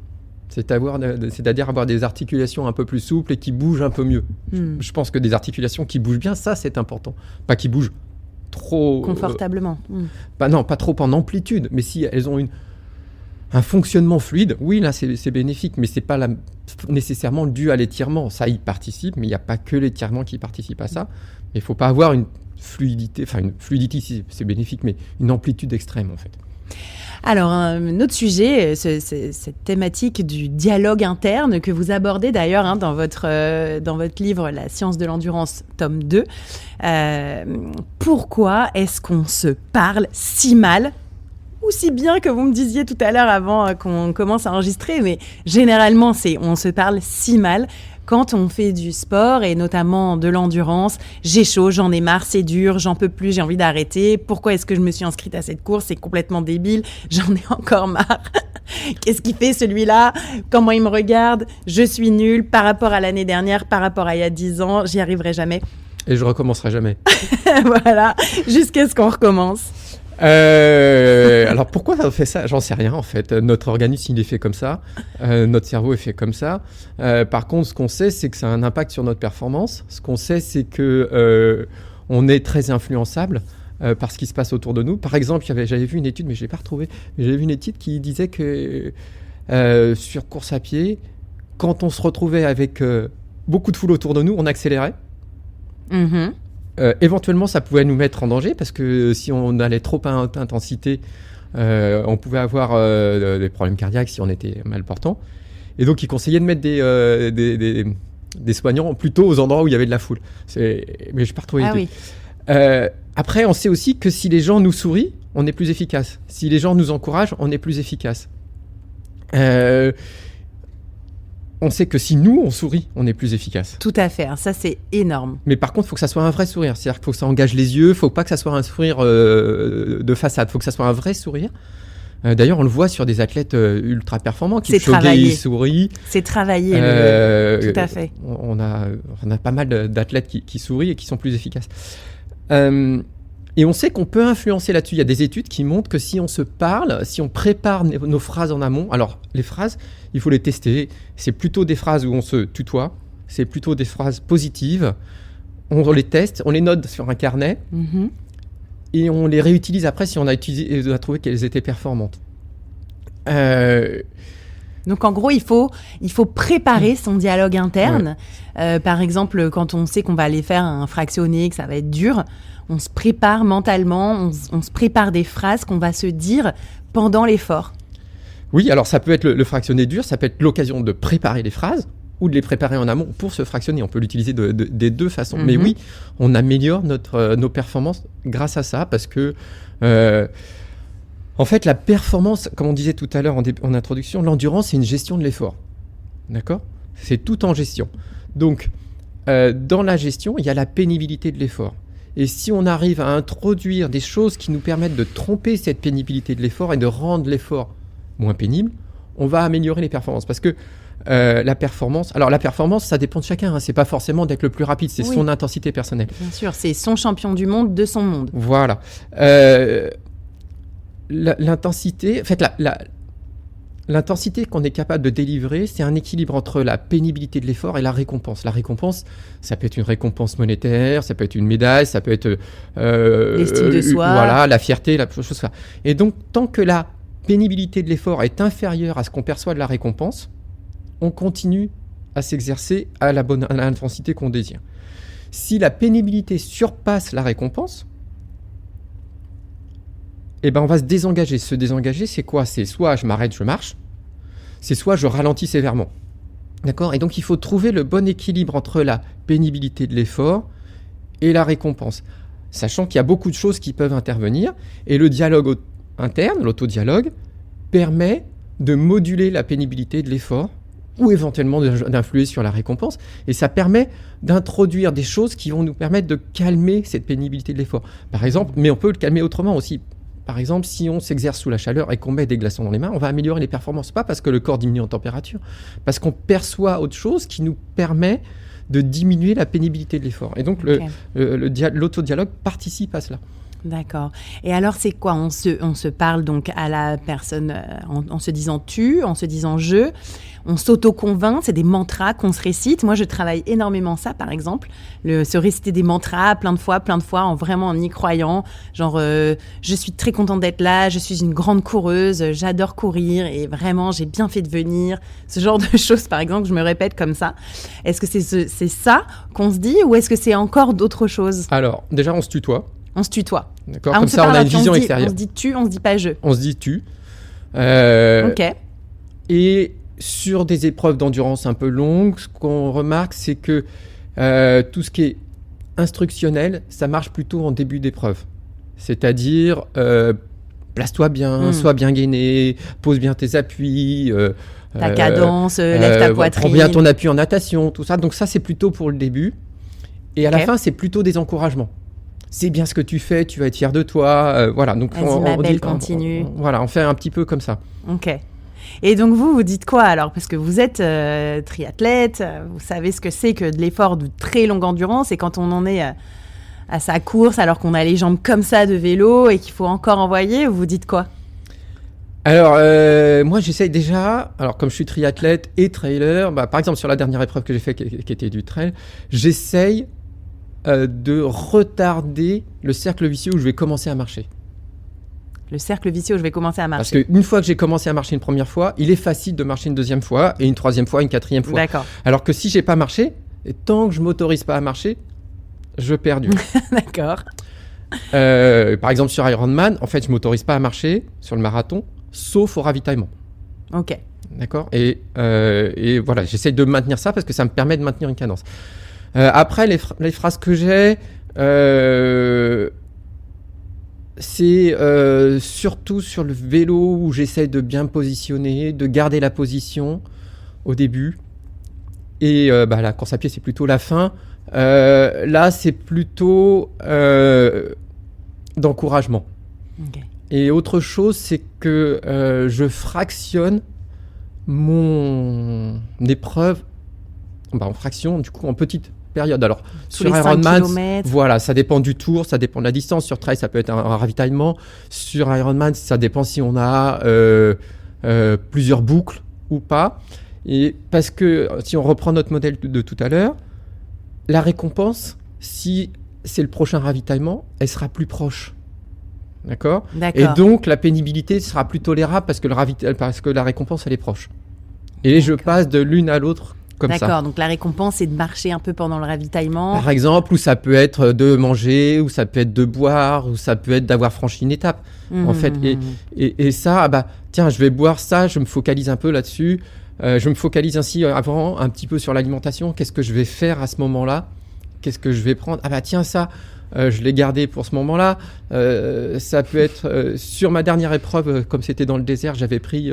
S2: C'est-à-dire avoir des articulations un peu plus souples et qui bougent un peu mieux. Je pense que des articulations qui bougent bien, ça, c'est important. Pas qui bougent trop...
S1: Confortablement.
S2: Non, pas trop en amplitude, mais si elles ont un fonctionnement fluide, oui, là, c'est bénéfique, mais ce n'est pas nécessairement dû à l'étirement. Ça y participe, mais il n'y a pas que l'étirement qui participe à ça. Mais il ne faut pas avoir une fluidité, c'est bénéfique, mais une amplitude extrême, en fait.
S1: Alors, un autre sujet, cette thématique du dialogue interne que vous abordez d'ailleurs dans votre livre « La science de l'endurance », tome 2. Pourquoi est-ce qu'on se parle si mal ? Aussi bien que vous me disiez tout à l'heure avant qu'on commence à enregistrer, mais généralement, on se parle si mal quand on fait du sport et notamment de l'endurance. J'ai chaud, j'en ai marre, c'est dur, j'en peux plus, j'ai envie d'arrêter. Pourquoi est-ce que je me suis inscrite à cette course ? C'est complètement débile, j'en ai encore marre. Qu'est-ce qu'il fait celui-là ? Comment il me regarde ? Je suis nulle par rapport à l'année dernière, par rapport à il y a 10 ans, j'y arriverai jamais.
S2: Et je recommencerai jamais.
S1: Voilà, jusqu'à ce qu'on recommence.
S2: Alors pourquoi on fait ça? J'en sais rien en fait. Notre organisme il est fait comme ça, notre cerveau est fait comme ça. Par contre, ce qu'on sait, c'est que ça a un impact sur notre performance. Ce qu'on sait, c'est que on est très influençable par ce qui se passe autour de nous. Par exemple, j'avais vu une étude, mais je l'ai pas retrouvée. J'avais vu une étude qui disait que sur course à pied, quand on se retrouvait avec beaucoup de foule autour de nous, on accélérait.
S1: Mhm.
S2: Éventuellement, ça pouvait nous mettre en danger parce que si on allait trop à haute intensité, on pouvait avoir des problèmes cardiaques si on était mal portant. Et donc, ils conseillaient de mettre des soignants plutôt aux endroits où il y avait de la foule. Mais je n'ai pas retrouvé l'idée.
S1: Oui.
S2: Après, on sait aussi que si les gens nous sourient, on est plus efficace. Si les gens nous encouragent, on est plus efficace. On sait que si nous, on sourit, on est plus efficace.
S1: Tout à fait, ça c'est énorme.
S2: Mais par contre, il faut que ça soit un vrai sourire. C'est-à-dire qu'il faut que ça engage les yeux, il ne faut pas que ça soit un sourire de façade, il faut que ça soit un vrai sourire. D'ailleurs, on le voit sur des athlètes ultra performants qui sourient.
S1: C'est travaillé, tout à fait.
S2: On a pas mal d'athlètes qui sourient et qui sont plus efficaces. Et on sait qu'on peut influencer là-dessus. Il y a des études qui montrent que si on se parle, si on prépare nos phrases en amont, alors les phrases, il faut les tester. C'est plutôt des phrases où on se tutoie, c'est plutôt des phrases positives. On les teste, on les note sur un carnet et on les réutilise après si on a trouvé qu'elles étaient performantes.
S1: Donc en gros, il faut préparer son dialogue interne. Ouais. Par exemple, quand on sait qu'on va aller faire un fractionné, que ça va être dur, on se prépare mentalement, on se prépare des phrases qu'on va se dire pendant l'effort.
S2: Oui, alors ça peut être le fractionné dur, ça peut être l'occasion de préparer les phrases ou de les préparer en amont pour se fractionner. On peut l'utiliser des deux façons. Mais oui, on améliore nos performances grâce à ça parce que... en fait, la performance, comme on disait tout à l'heure en introduction, l'endurance, c'est une gestion de l'effort. D'accord ? C'est tout en gestion. Donc, dans la gestion, il y a la pénibilité de l'effort. Et si on arrive à introduire des choses qui nous permettent de tromper cette pénibilité de l'effort et de rendre l'effort moins pénible, on va améliorer les performances. Parce que la performance, ça dépend de chacun. Hein. C'est pas forcément d'être le plus rapide, c'est son intensité personnelle.
S1: Bien sûr, c'est son champion du monde de son monde.
S2: Voilà. L'intensité, en fait, l'intensité qu'on est capable de délivrer, c'est un équilibre entre la pénibilité de l'effort et la récompense. La récompense, ça peut être une récompense monétaire, ça peut être une médaille, ça peut être
S1: l'estime de soi,
S2: voilà, la fierté, la chose ça. Et donc, tant que la pénibilité de l'effort est inférieure à ce qu'on perçoit de la récompense, on continue à s'exercer à l'intensité qu'on désire. Si la pénibilité surpasse la récompense, eh ben on va se désengager. Se désengager, c'est quoi ? C'est soit je m'arrête, je marche, c'est soit je ralentis sévèrement. D'accord ? Et donc, il faut trouver le bon équilibre entre la pénibilité de l'effort et la récompense. Sachant qu'il y a beaucoup de choses qui peuvent intervenir. Et le dialogue interne, l'autodialogue, permet de moduler la pénibilité de l'effort ou éventuellement d'influer sur la récompense. Et ça permet d'introduire des choses qui vont nous permettre de calmer cette pénibilité de l'effort. Par exemple, mais on peut le calmer autrement aussi. Par exemple, si on s'exerce sous la chaleur et qu'on met des glaçons dans les mains, on va améliorer les performances. Pas parce que le corps diminue en température, parce qu'on perçoit autre chose qui nous permet de diminuer la pénibilité de l'effort. Et donc, l'autodialogue participe à cela.
S1: D'accord. Et alors, c'est quoi ? On se parle donc à la personne en se disant « tu », en se disant « je ». On s'auto-convainc, c'est des mantras qu'on se récite. Moi, je travaille énormément ça, par exemple. Se réciter des mantras plein de fois, en y croyant. Genre, je suis très contente d'être là, je suis une grande coureuse, j'adore courir et vraiment, j'ai bien fait de venir. Ce genre de choses, par exemple, je me répète comme ça. Est-ce que c'est ça qu'on se dit ou est-ce que c'est encore d'autres choses ?
S2: Alors, déjà, on se tutoie.
S1: On se tutoie.
S2: D'accord. Comme ça, on a une vision extérieure.
S1: On se dit tu, on se dit pas je.
S2: On se dit tu.
S1: Ok.
S2: Et sur des épreuves d'endurance un peu longues, ce qu'on remarque, c'est que tout ce qui est instructionnel, ça marche plutôt en début d'épreuve. C'est-à-dire, place-toi bien, sois bien gainé, pose bien tes appuis.
S1: Ta cadence, lève ta poitrine.
S2: Prends bien ton appui en natation, tout ça. Donc ça, c'est plutôt pour le début. Et à la fin, c'est plutôt des encouragements. C'est bien ce que tu fais, tu vas être fier de toi. Voilà. Donc
S1: vas-y, ma belle, continue.
S2: Voilà, on fait un petit peu comme ça.
S1: Ok. Et donc vous dites quoi alors? Parce que vous êtes triathlète, vous savez ce que c'est que de l'effort de très longue endurance, et quand on en est à sa course alors qu'on a les jambes comme ça de vélo et qu'il faut encore envoyer, vous dites quoi?
S2: Alors, moi, j'essaye déjà, alors comme je suis triathlète et trailer, par exemple, sur la dernière épreuve que j'ai faite, qui était du trail, j'essaye de retarder le cercle vicieux où je vais commencer à marcher.
S1: Le cercle vicieux où je vais commencer à marcher.
S2: Parce qu'une fois que j'ai commencé à marcher une première fois, il est facile de marcher une deuxième fois, et une troisième fois, une quatrième fois.
S1: D'accord.
S2: Alors que si j'ai pas marché, et tant que je m'autorise pas à marcher, je perds du.
S1: D'accord.
S2: Par exemple, sur Ironman, en fait, je m'autorise pas à marcher sur le marathon, sauf au ravitaillement.
S1: Ok.
S2: D'accord. Et voilà, j'essaye de maintenir ça parce que ça me permet de maintenir une cadence. Après, les phrases que j'ai, c'est surtout sur le vélo où j'essaye de bien me positionner, de garder la position au début. Et la course à pied, c'est plutôt la fin. Là, c'est plutôt d'encouragement.
S1: Ok.
S2: Et autre chose, c'est que je fractionne mon épreuve en fractions, du coup, en petites périodes. Alors,
S1: Tous
S2: sur
S1: les 5
S2: Ironman,
S1: kilomètres.
S2: voilà, ça dépend du tour, ça dépend de la distance. Sur trail, ça peut être un ravitaillement. Sur Ironman, ça dépend si on a plusieurs boucles ou pas. Et parce que si on reprend notre modèle de tout à l'heure, la récompense, si c'est le prochain ravitaillement, elle sera plus proche. D'accord. Et donc, la pénibilité sera plus tolérable parce que la récompense, elle est proche. Et je passe de l'une à l'autre comme ça.
S1: D'accord, donc la récompense, c'est de marcher un peu pendant le ravitaillement.
S2: Par exemple, ou ça peut être de manger, ou ça peut être de boire, ou ça peut être d'avoir franchi une étape. En fait, et ça, tiens, je vais boire ça, je me focalise un peu là-dessus. Je me focalise ainsi avant un petit peu sur l'alimentation. Qu'est-ce que je vais faire à ce moment-là? Qu'est-ce que je vais prendre? Tiens, ça, je l'ai gardé pour ce moment-là. Ça peut être sur ma dernière épreuve, comme c'était dans le désert, j'avais pris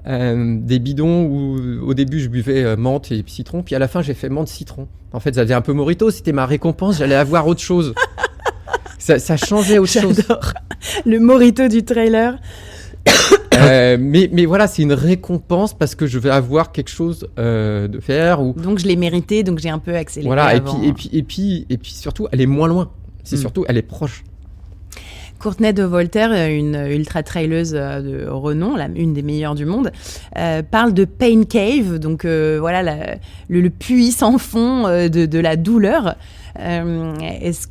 S2: des bidons où au début je buvais menthe et citron, puis à la fin j'ai fait menthe citron. En fait, ça faisait un peu mojito, c'était ma récompense, j'allais avoir autre chose. ça changeait autre chose.
S1: J'adore le mojito du trailer.
S2: Mais voilà, c'est une récompense parce que je vais avoir quelque chose de faire.
S1: Donc je l'ai mérité, donc j'ai un peu accéléré.
S2: Voilà,
S1: avant.
S2: et puis surtout, elle est moins loin. C'est surtout, elle est proche.
S1: Courtney de Voltaire, une ultra-traileuse de renom, une des meilleures du monde, parle de pain cave, donc voilà le puits sans fond de la douleur. Est-ce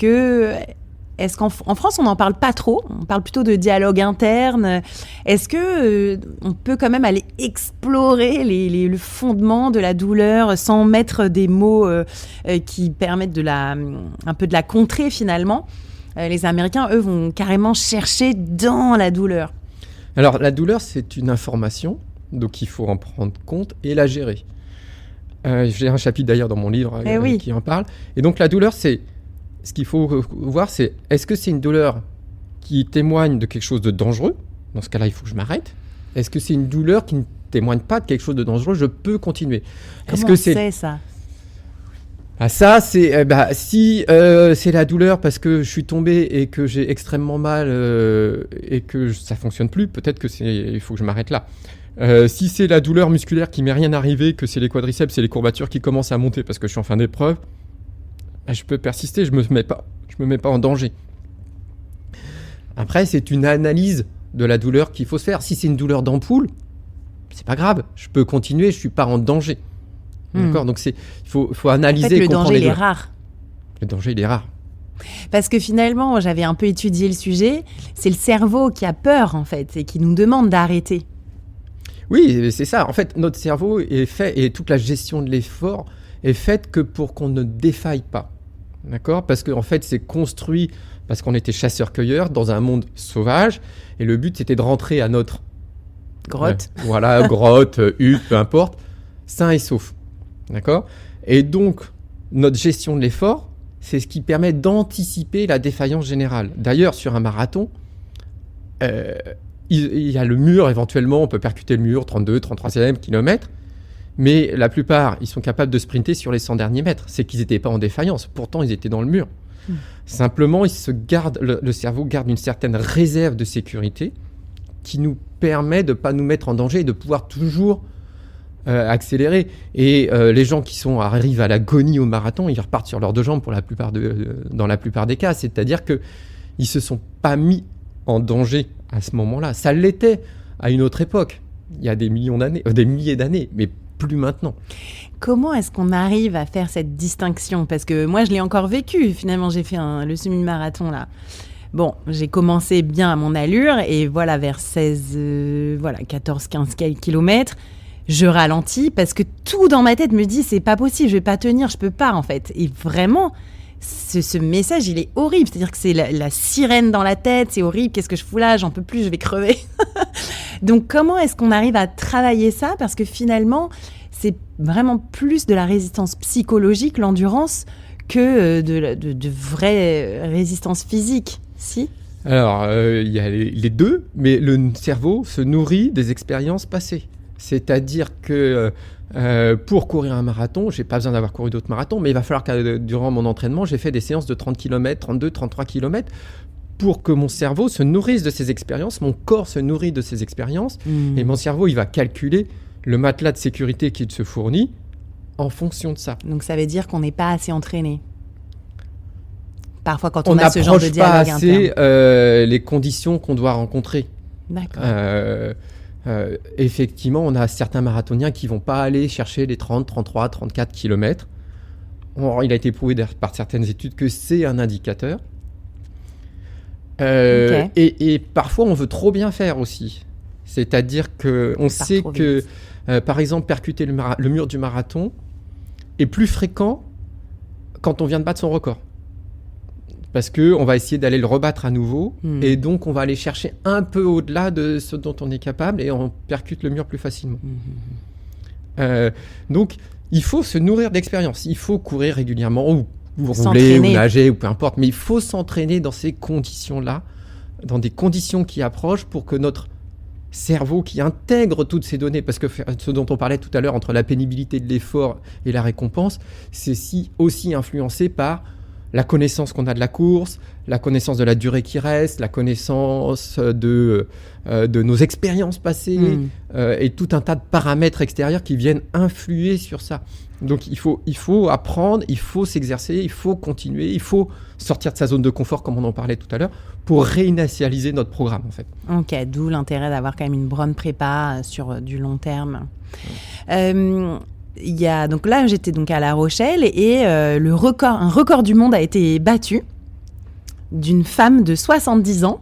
S1: qu'en France, on n'en parle pas trop? On parle plutôt de dialogue interne. Est-ce que on peut quand même aller explorer le fondement de la douleur sans mettre des mots qui permettent un peu de la contrer finalement? Les Américains, eux, vont carrément chercher dans la douleur.
S2: Alors, la douleur, c'est une information, donc il faut en prendre compte et la gérer. J'ai un chapitre d'ailleurs dans mon livre qui en parle. Et donc, la douleur, c'est... Ce qu'il faut voir, c'est est-ce que c'est une douleur qui témoigne de quelque chose de dangereux? Dans ce cas-là, il faut que je m'arrête. Est-ce que c'est une douleur qui ne témoigne pas de quelque chose de dangereux? Je peux continuer.
S1: Comment on sait ça?
S2: Ça, c'est si c'est la douleur parce que je suis tombé et que j'ai extrêmement mal et que ça fonctionne plus, peut-être que il faut que je m'arrête là. Si c'est la douleur musculaire qui m'est rien arrivé, que c'est les quadriceps et les courbatures qui commencent à monter parce que je suis en fin d'épreuve, je peux persister, je me mets pas en danger. Après, c'est une analyse de la douleur qu'il faut se faire. Si c'est une douleur d'ampoule, c'est pas grave, je peux continuer, je suis pas en danger. D'accord, donc il faut analyser.
S1: En fait,
S2: le
S1: danger, il est rare.
S2: Le danger, il est rare.
S1: Parce que finalement, j'avais un peu étudié le sujet, c'est le cerveau qui a peur, en fait, et qui nous demande d'arrêter.
S2: Oui, c'est ça. En fait, notre cerveau est fait, et toute la gestion de l'effort est faite que pour qu'on ne défaille pas. D'accord ? Parce qu'en fait, c'est construit parce qu'on était chasseurs-cueilleurs dans un monde sauvage, et le but, c'était de rentrer à notre...
S1: grotte.
S2: Grotte, hutte, peu importe, sain et sauf. D'accord ? Et donc, notre gestion de l'effort, c'est ce qui permet d'anticiper la défaillance générale. D'ailleurs, sur un marathon, il y a le mur, éventuellement, on peut percuter le mur, 32, 33e kilomètre, mais la plupart, ils sont capables de sprinter sur les 100 derniers mètres. C'est qu'ils n'étaient pas en défaillance, pourtant ils étaient dans le mur. Simplement, le cerveau garde une certaine réserve de sécurité qui nous permet de ne pas nous mettre en danger et de pouvoir toujours accélérer. Et les gens qui arrivent à l'agonie au marathon, ils repartent sur leurs deux jambes dans la plupart des cas. C'est-à-dire qu'ils ne se sont pas mis en danger à ce moment-là. Ça l'était à une autre époque, il y a des milliers d'années, mais plus maintenant.
S1: Comment est-ce qu'on arrive à faire cette distinction ? Parce que moi, je l'ai encore vécu. Finalement, j'ai fait le semi-marathon là. Bon, j'ai commencé bien à mon allure et voilà, vers 14, 15 kilomètres, je ralentis parce que tout dans ma tête me dit c'est pas possible, je vais pas tenir, je peux pas en fait. Et vraiment, ce message, il est horrible. C'est-à-dire que c'est la sirène dans la tête, c'est horrible, qu'est-ce que je fous là, j'en peux plus, je vais crever. Donc comment est-ce qu'on arrive à travailler ça ? Parce que finalement, c'est vraiment plus de la résistance psychologique, l'endurance, que de vraie résistance physique. Si ?
S2: Alors, il y a les deux, mais le cerveau se nourrit des expériences passées. C'est-à-dire que pour courir un marathon, je n'ai pas besoin d'avoir couru d'autres marathons, mais il va falloir que durant mon entraînement, j'ai fait des séances de 30 km, 32, 33 km, pour que mon cerveau se nourrisse de ces expériences, mon corps se nourrit de ces expériences, et mon cerveau, il va calculer le matelas de sécurité qu'il se fournit en fonction de ça.
S1: Donc ça veut dire qu'on n'est pas assez entraîné. Parfois, quand on a ce genre de dialogue
S2: interne. On n'approche pas assez les conditions qu'on doit rencontrer.
S1: D'accord.
S2: Effectivement, on a certains marathoniens qui ne vont pas aller chercher les 30, 33, 34 km. Il a été prouvé par certaines études que c'est un indicateur. Okay. Et parfois, on veut trop bien faire aussi. C'est-à-dire qu'on sait que, par exemple, percuter le mur du marathon est plus fréquent quand on vient de battre son record. Parce qu'on va essayer d'aller le rebattre à nouveau, et donc on va aller chercher un peu au-delà de ce dont on est capable, et on percute le mur plus facilement. Donc, il faut se nourrir d'expérience. Il faut courir régulièrement, ou rouler, ou nager, ou peu importe, mais il faut s'entraîner dans ces conditions-là, dans des conditions qui approchent, pour que notre cerveau qui intègre toutes ces données, parce que ce dont on parlait tout à l'heure, entre la pénibilité de l'effort et la récompense, c'est aussi influencé par la connaissance qu'on a de la course, la connaissance de la durée qui reste, la connaissance de nos expériences passées, et tout un tas de paramètres extérieurs qui viennent influer sur ça. Donc il faut apprendre, il faut s'exercer, il faut continuer, il faut sortir de sa zone de confort, comme on en parlait tout à l'heure, pour réinitialiser notre programme, en fait.
S1: Ok, d'où l'intérêt d'avoir quand même une bonne prépa sur du long terme. Donc là, j'étais donc à La Rochelle et un record du monde a été battu d'une femme de 70 ans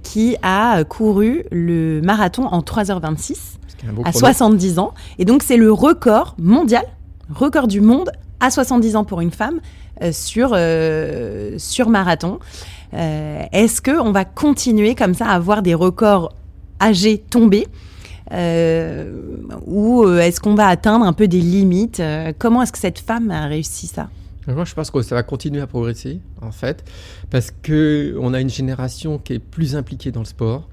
S1: qui a couru le marathon en 3h26 à 70 ans. Et donc, c'est le record mondial, record du monde à 70 ans pour une femme sur marathon. Est-ce qu'on va continuer comme ça à avoir des records âgés tombés ? Ou est-ce qu'on va atteindre un peu des limites ? Comment est-ce que cette femme a réussi ça ?
S2: Moi, je pense que ça va continuer à progresser, en fait, parce qu'on a une génération qui est plus impliquée dans le sport.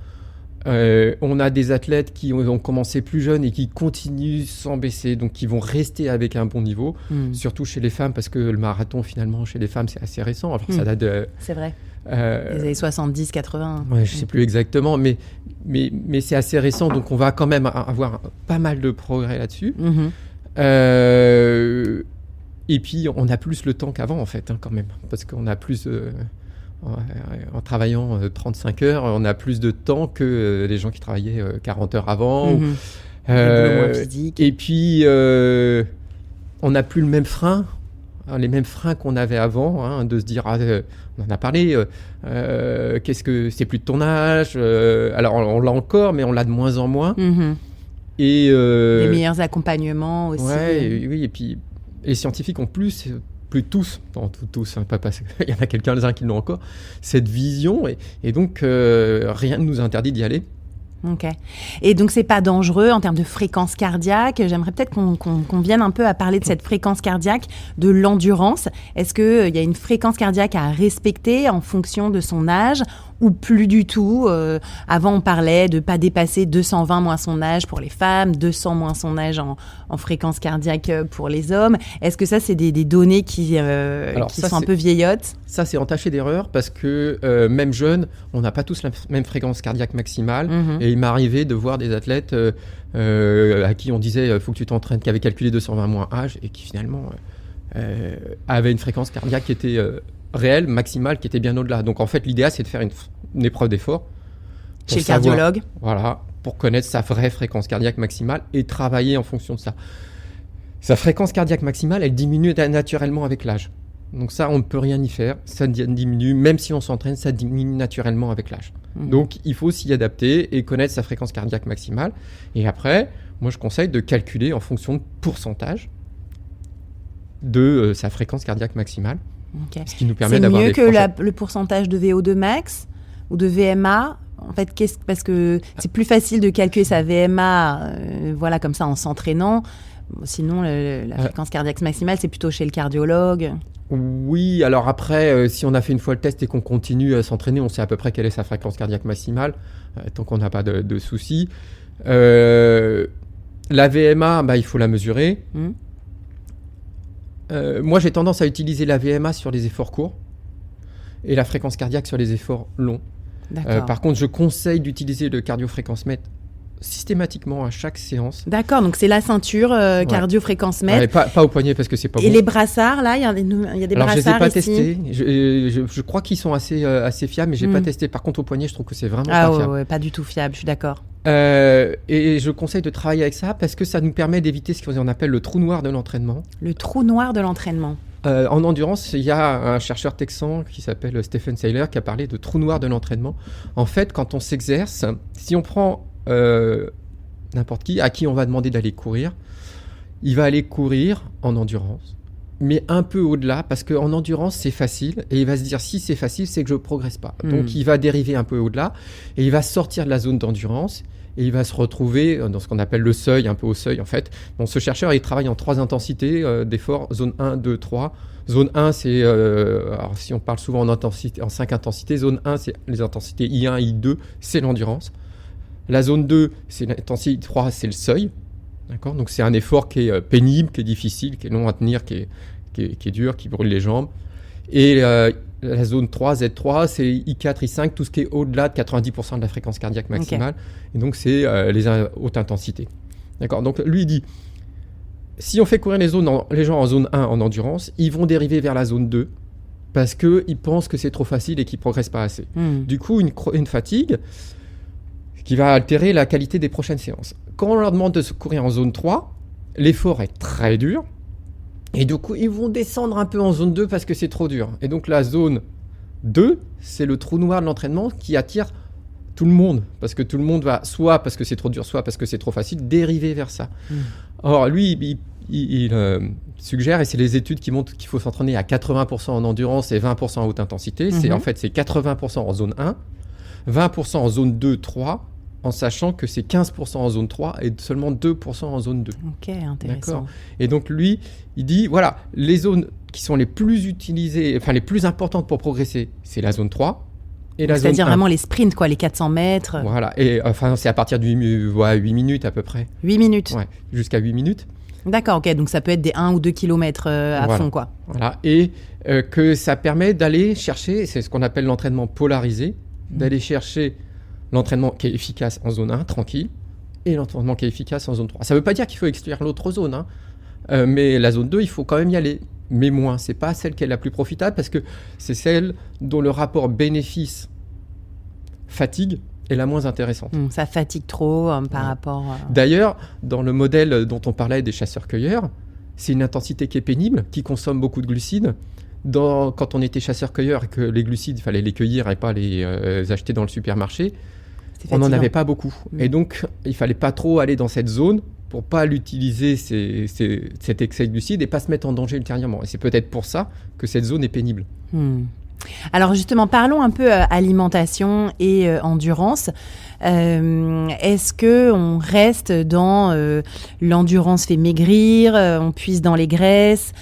S2: On a des athlètes qui ont commencé plus jeunes et qui continuent sans baisser, donc qui vont rester avec un bon niveau, surtout chez les femmes, parce que le marathon, finalement, chez les femmes, c'est assez récent. Alors, ça date de...
S1: C'est vrai. Les années 70, 80.
S2: Ouais, je ne sais plus exactement, mais c'est assez récent, donc on va quand même avoir pas mal de progrès là-dessus. Et puis, on a plus le temps qu'avant, en fait, quand même, parce qu'on a plus... en travaillant 35 heures, on a plus de temps que les gens qui travaillaient 40 heures avant.
S1: Moins physique.
S2: Et puis, on n'a plus le même frein. Les mêmes freins qu'on avait avant, de se dire, on en a parlé, qu'est-ce que c'est plus de ton âge, alors on l'a encore, mais on l'a de moins en moins. Et
S1: les meilleurs accompagnements aussi.
S2: Oui, et puis les scientifiques ont plus tous, pas parce qu'il y en a quelqu'un qui l'ont encore, cette vision, et donc rien ne nous interdit d'y aller.
S1: Ok. Et donc, c'est pas dangereux en termes de fréquence cardiaque. J'aimerais peut-être qu'on vienne un peu à parler de cette fréquence cardiaque, de l'endurance. Est-ce qu'il y a une fréquence cardiaque à respecter en fonction de son âge ? ou plus du tout. Avant, on parlait de ne pas dépasser 220 moins son âge pour les femmes, 200 moins son âge en fréquence cardiaque pour les hommes. Est-ce que ça, c'est des données qui sont un peu vieillottes ?
S2: Ça, c'est entaché d'erreur parce que même jeunes, on n'a pas tous la même fréquence cardiaque maximale. Et il m'est arrivé de voir des athlètes à qui on disait faut que tu t'entraînes, qui avaient calculé 220 moins âge et qui finalement avaient une fréquence cardiaque qui était réelle, maximale, qui était bien au-delà. Donc en fait, l'idéal, c'est de faire une épreuve d'effort.
S1: Chez le cardiologue.
S2: Voilà, pour connaître sa vraie fréquence cardiaque maximale et travailler en fonction de ça. Sa fréquence cardiaque maximale, elle diminue naturellement avec l'âge. Donc ça, on ne peut rien y faire. Ça diminue, même si on s'entraîne, ça diminue naturellement avec l'âge. Donc il faut s'y adapter et connaître sa fréquence cardiaque maximale. Et après, moi je conseille de calculer en fonction de pourcentage de sa fréquence cardiaque maximale. Ce qui nous permet d'avoir des...
S1: C'est mieux que le pourcentage de VO2 max ou de VMA. En fait, parce que c'est plus facile de calculer sa VMA comme ça en s'entraînant. Sinon, la fréquence cardiaque maximale, c'est plutôt chez le cardiologue.
S2: Oui, alors après, si on a fait une fois le test et qu'on continue à s'entraîner, on sait à peu près quelle est sa fréquence cardiaque maximale, tant qu'on n'a pas de soucis. La VMA, il faut la mesurer. Moi, j'ai tendance à utiliser la VMA sur les efforts courts et la fréquence cardiaque sur les efforts longs. Par contre, je conseille d'utiliser le cardio-fréquence-mètre systématiquement à chaque séance.
S1: D'accord, donc c'est la ceinture cardio-fréquence-mètre.
S2: Pas au poignet parce que c'est pas bon.
S1: Et les brassards, là, il y a des brassards ici.
S2: Je les ai pas testés. Je crois qu'ils sont assez fiables, mais j'ai pas testé. Par contre, au poignet, je trouve que c'est vraiment pas fiable.
S1: Ouais, pas du tout fiable, je suis d'accord.
S2: Et je conseille de travailler avec ça parce que ça nous permet d'éviter ce qu'on appelle le trou noir de l'entraînement.
S1: Le trou noir de l'entraînement.
S2: En endurance, il y a un chercheur texan qui s'appelle Stephen Seiler qui a parlé de trou noir de l'entraînement. En fait, quand on s'exerce, si on prend n'importe qui, à qui on va demander d'aller courir, il va aller courir en endurance, mais un peu au-delà, parce qu'en endurance, c'est facile, et il va se dire, si c'est facile, c'est que je ne progresse pas. Donc, il va dériver un peu au-delà, et il va sortir de la zone d'endurance, et il va se retrouver dans ce qu'on appelle le seuil, un peu au seuil, en fait. Bon, ce chercheur, il travaille en 3 intensités d'efforts, zone 1, 2, 3. Zone 1, c'est, alors si on parle souvent en 5 intensités, zone 1, c'est les intensités I1, I2, c'est l'endurance. La zone 2, c'est l'intensité 3, c'est le seuil. D'accord ? Donc c'est un effort qui est pénible, qui est difficile, qui est long à tenir, qui est dur, qui brûle les jambes. Et la zone 3, Z3, c'est I4, I5, tout ce qui est au-delà de 90% de la fréquence cardiaque maximale. Et donc c'est les hautes intensités. D'accord ? Donc lui il dit, si on fait courir les gens en zone 1 en endurance, ils vont dériver vers la zone 2 parce qu'ils pensent que c'est trop facile et qu'ils ne progressent pas assez. Du coup, une fatigue qui va altérer la qualité des prochaines séances. Quand on leur demande de se courir en zone 3, l'effort est très dur. Et du coup, ils vont descendre un peu en zone 2 parce que c'est trop dur. Et donc la zone 2, c'est le trou noir de l'entraînement qui attire tout le monde. Parce que tout le monde va, soit parce que c'est trop dur, soit parce que c'est trop facile, dériver vers ça. Or, lui, il suggère, et c'est les études qui montrent qu'il faut s'entraîner à 80% en endurance et 20% en haute intensité. En fait, c'est 80% en zone 1, 20% en zone 2, 3, en sachant que c'est 15% en zone 3 et seulement 2% en zone 2.
S1: Ok, intéressant.
S2: D'accord. Et donc lui, il dit, voilà, les zones qui sont les plus utilisées, enfin les plus importantes pour progresser, c'est la zone 3 et la zone 1.
S1: C'est-à-dire vraiment les sprints, les 400 mètres.
S2: Voilà, et enfin c'est à partir de 8 minutes à peu près.
S1: 8 minutes.
S2: Ouais, jusqu'à 8 minutes.
S1: D'accord, ok, donc ça peut être des 1 ou 2 kilomètres à fond, quoi.
S2: Voilà, et que ça permet d'aller chercher, c'est ce qu'on appelle l'entraînement polarisé, d'aller chercher l'entraînement qui est efficace en zone 1, tranquille, et l'entraînement qui est efficace en zone 3. Ça ne veut pas dire qu'il faut exclure l'autre zone, mais la zone 2, il faut quand même y aller, mais moins. Ce n'est pas celle qui est la plus profitable, parce que c'est celle dont le rapport bénéfice-fatigue est la moins intéressante.
S1: Ça fatigue trop par rapport...
S2: D'ailleurs, dans le modèle dont on parlait des chasseurs-cueilleurs, c'est une intensité qui est pénible, qui consomme beaucoup de glucides. Quand on était chasseur-cueilleur et que les glucides, il fallait les cueillir et pas les acheter dans le supermarché, on n'en avait pas beaucoup. Et donc, il ne fallait pas trop aller dans cette zone pour ne pas l'utiliser, cet excès de glucides, et pas se mettre en danger ultérieurement. Et c'est peut-être pour ça que cette zone est pénible.
S1: Alors justement, parlons un peu alimentation et endurance. Est-ce qu'on reste dans l'endurance fait maigrir, on puise dans les graisses